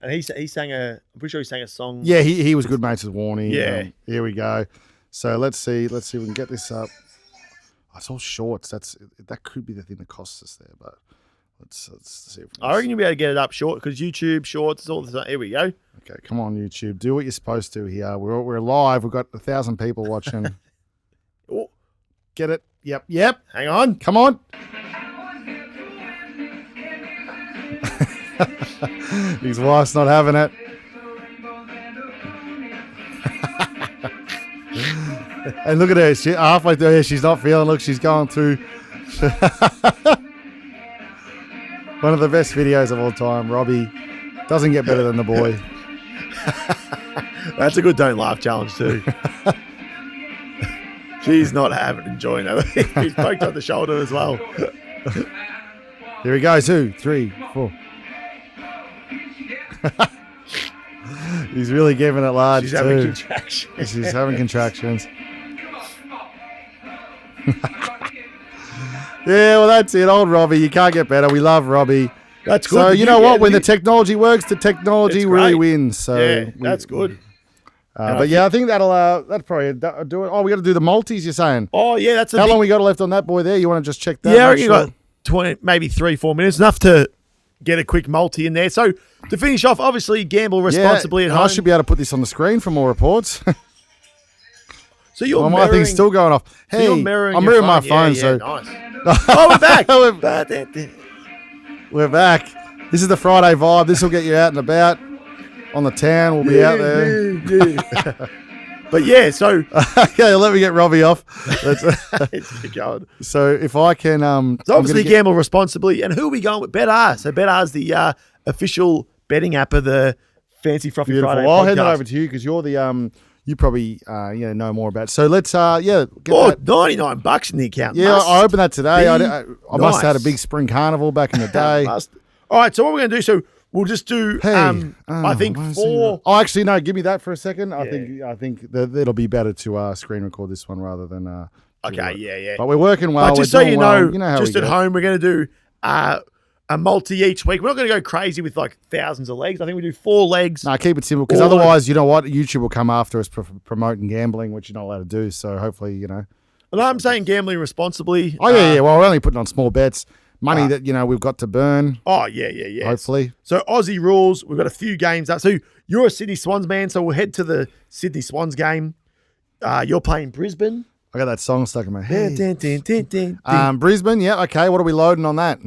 and he sang I'm pretty sure he sang a song. Yeah, he was good mates with Warnie. Yeah. Here we go. So let's see if we can get this up. Oh, it's all shorts. That could be the thing that costs us there, but let's see. If we I reckon you'll be able to get it up short because YouTube Shorts is all the time. Here we go. Okay, come on, YouTube. Do what you're supposed to here. We're live. We've got 1,000 people watching. Oh, Get it? Yep. hang on. Come on. His wife's not having it. And look at her. She halfway through here, she's not feeling. Look, she's going through. One of the best videos of all time. Robbie doesn't get better than the boy. That's a good don't laugh challenge too. She's not enjoying it. He's poked on the shoulder as well. Here we go. 2, 3, 4. He's really giving it large She's too. having contractions. She's having contractions. Yeah, well, that's it. Old Robbie. You can't get better. We love Robbie. That's good. So, you know what? When the technology works, the technology It's really great. wins. So yeah, that's good. But yeah, I think that'll probably do it. Oh, we got to do the multis, you're saying? Oh yeah, that's a How big, long we got left on that boy there? You want to just check that? Yeah, I make reckon you sure? got 20, maybe 3-4 minutes, enough to get a quick multi in there. So to finish off, obviously gamble responsibly at home. I should be able to put this on the screen for more reports. So you're Well, my mirroring, thing's still going off. so Hey, you're mirroring I'm your mirroring my phone, Yeah, so nice. Oh, we're back. we're back. This is the Friday vibe. This will get you out and about on the town. We'll be out there. Yeah. But yeah, so Okay, let me get Robbie off. it's going. So if I can, So obviously gamble responsibly. And who are we going with? BetR. So BetR's the official betting app of the Fancy Frothy beautiful. Friday Well, I'll podcast. hand it over to you because you're the you probably know more about it. So let's get Oh, that. $99 in the account. Yeah, Must I opened that today. I be must have had a nice. big spring carnival back in the day. Must. All right, so what we're going to do, so we'll just do, I think why is 4. it- Oh, actually, no. Give me that for a second. I Yeah. think that it'll be better to screen record this one rather than. Okay, yeah. But we're working well. But just we're so doing you well. know, how just we at go. home, we're going to do a multi each week. We're not going to go crazy with like thousands of legs. I think we do 4 legs. No, keep it simple because All otherwise, you know what? YouTube will come after us for promoting gambling, which you're not allowed to do. So hopefully, you know. And I'm saying gambling responsibly. Oh, yeah. Well, we're only putting on small bets. Money that, you know, we've got to burn. Oh, yeah. Hopefully. So Aussie rules, we've got a few games up. So you're a Sydney Swans man, so we'll head to the Sydney Swans game. You're playing Brisbane. I got that song stuck in my head. Ding. Brisbane, yeah, okay. What are we loading on that?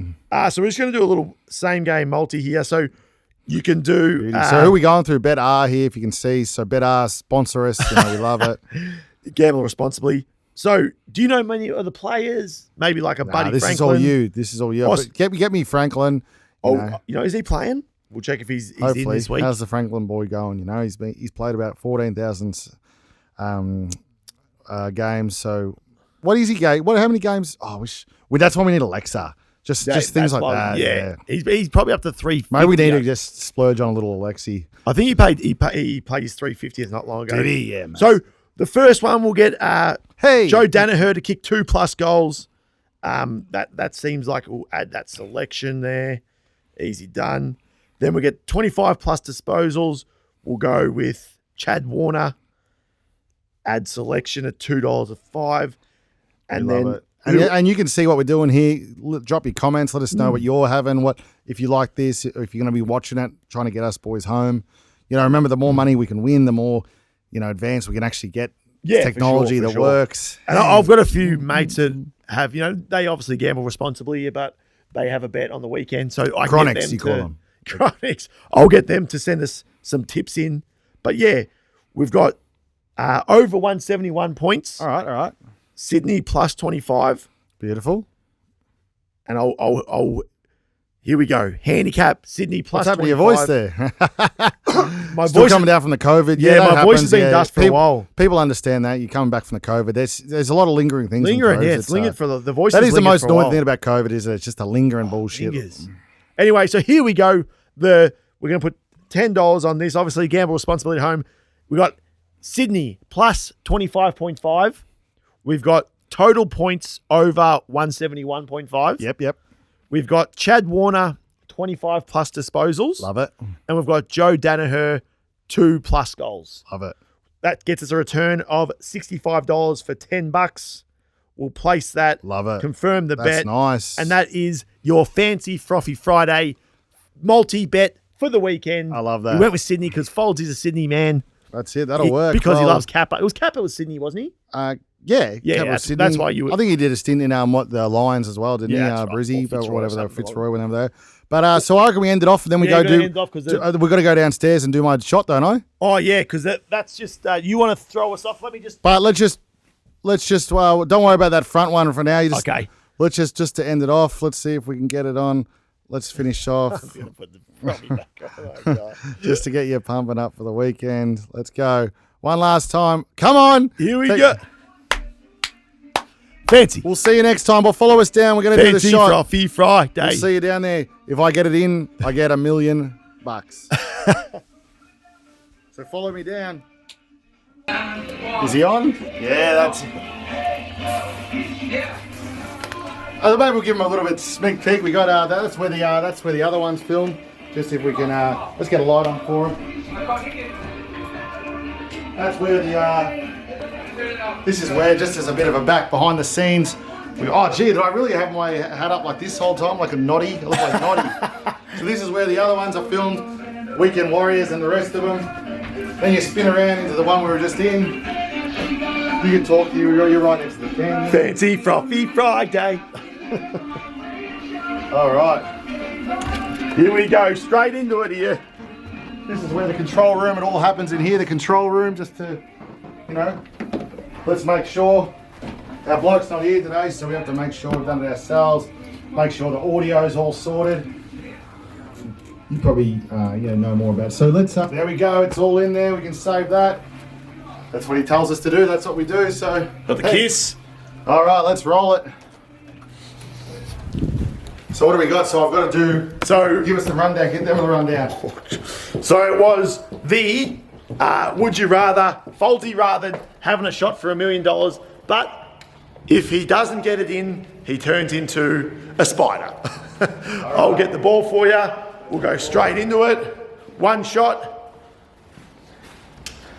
So we're just going to do a little same game multi here. So you can do. So who are we going through? Bet R here, if you can see. So Bet R, sponsor us. You know, we love it. Gamble responsibly. So do you know many of the players? Maybe like a Buddy this Franklin. is all you. This is all you. But get me Franklin. You know, is he playing? We'll check if he's in this week. How's the Franklin boy going? You know, he's played about 14,000 games. So what is he? How many games? Oh, I wish. That's why we need Alexa. Just things like that. Yeah. He's probably up to 350. Maybe we need to just splurge on a little Alexi. I think he played his 350th not long ago. Did he? Yeah, man. So the first one we'll get Joe Danaher to kick 2+ goals. That seems like we'll add that selection there. Easy done. Then we get 25+ disposals. We'll go with Chad Warner. Add selection at $2.05. And love it. And you can see what we're doing here. Drop your comments. Let us know what you're having. What if you like this? If you're going to be watching it, trying to get us boys home. You know, remember the more money we can win, the more advanced we can actually get. Technology that works. And I've got a few mates that have, they obviously gamble responsibly, but they have a bet on the weekend. So I Chronics, get them you call them. Chronics. I'll get them to send us some tips in. But yeah, we've got over 171 points. All right. Sydney plus 25. Beautiful. And I'll here we go. Handicap Sydney plus 25. What's happened to your voice there? My Still voice coming down from the COVID. Yeah, my voice has been dust for a while. People understand that. You're coming back from the COVID. There's a lot of lingering things. It's lingered for the voice. That is the most annoying thing about COVID, is that it's just the lingering bullshit. Anyway, so here we go. We're going to put $10 on this. Obviously, gamble responsibly at home. We got Sydney plus 25.5. We've got total points over 171.5. Yep. We've got Chad Warner, 25+ disposals. Love it. And we've got Joe Danaher, 2+ goals. Love it. That gets us a return of $65 for $10. We'll place that. Love it. Confirm the bet. That's nice. And that is your Fancy Frothy Friday multi-bet for the weekend. I love that. We went with Sydney because Folds is a Sydney man. That's it. That'll work. Because he loves Kappa. It was Kappa with Sydney, wasn't he? Yeah, that's why you. I think he did a stint in the Lions as well, didn't he? Right. Brizzy, or whatever, they Fitzroy, whenever there. But so I reckon we end it off, and then we go do. We've got to go downstairs and do my shot, don't I? Oh yeah, because that's just you want to throw us off. Let me just. But let's just. Well, don't worry about that front one for now. Okay. Let's just to end it off. Let's see if we can get it on. Let's finish off. I'm gonna put the frothy back on. Oh, God. Just to get you pumping up for the weekend. Let's go. One last time. Come on. Here we go. Fancy. We'll see you next time. But follow us down. We're going to do the shot. Frothy Friday. We'll see you down there. If I get it in, I get $1 million. So follow me down. Is he on? Yeah, that's. Maybe we'll give him a little bit sneak peek. We got that's where the other one's filmed. Just if we can let's get a light on for him. That's where this is where, just as a bit of a back behind the scenes. Did I really have my hat up like this whole time, like a noddy? I look like Noddy. So this is where the other ones are filmed. Weekend Warriors and the rest of them. Then you spin around into the one we were just in. You can talk to you're right next to the camera. Fancy Frothy Friday. All right. Here we go, straight into it here. This is where the control room, it all happens in here, the control room, just to, let's make sure. Our bloke's not here today, so we have to make sure we've done it ourselves. Make sure the audio's all sorted. You probably know more about it. So there we go, it's all in there, we can save that. That's what he tells us to do, that's what we do, so. Got the kiss. All right, let's roll it. So what do we got? So I've got to do, give us the rundown, get them the rundown. So it was the, would you rather, Folty rather having a shot for $1 million, but if he doesn't get it in, he turns into a spider. I'll get the ball for you. We'll go straight into it. One shot.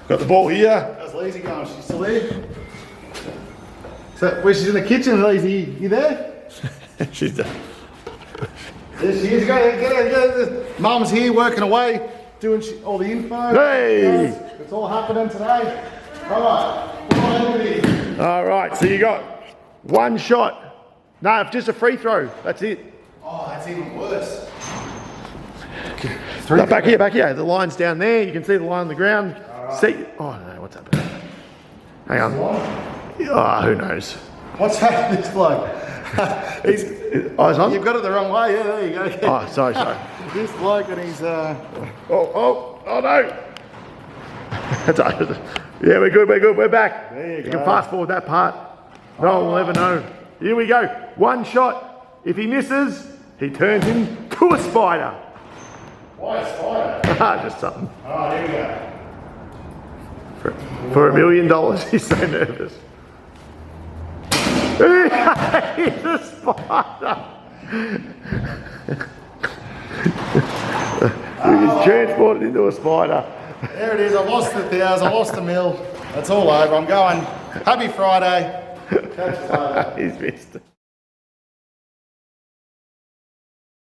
Got the ball here. How's Lizzie going? She's still there? So, where she's in the kitchen, Lizzie? You there? She's done. There she is. Get her. Mum's here working away, doing all the info. Hey! It's all happening today. All right. Come on, look at this. All right, so you got one shot. No, just a free throw. That's it. Oh, that's even worse. No, back here. The line's down there. You can see the line on the ground. See? Oh no, what's happening? Hang on. Oh, who knows? What's happened to this bloke? Oh, it's on? You've got it the wrong way. Yeah, there you go. Oh, sorry. This bloke and he's Oh no! That's all right. Yeah, we're good. We're back. There you You go. can fast forward that part. No one will ever know. Here we go. One shot. If he misses, he turns into a spider. Why a spider? Just something. Oh, there we go. For $1 million, he's so nervous. He's a spider. He's transported into a spider. There it is. I lost the 1,000. I lost the $1 million. That's all over. I'm going. Happy Friday. Catch us later. He's missed it.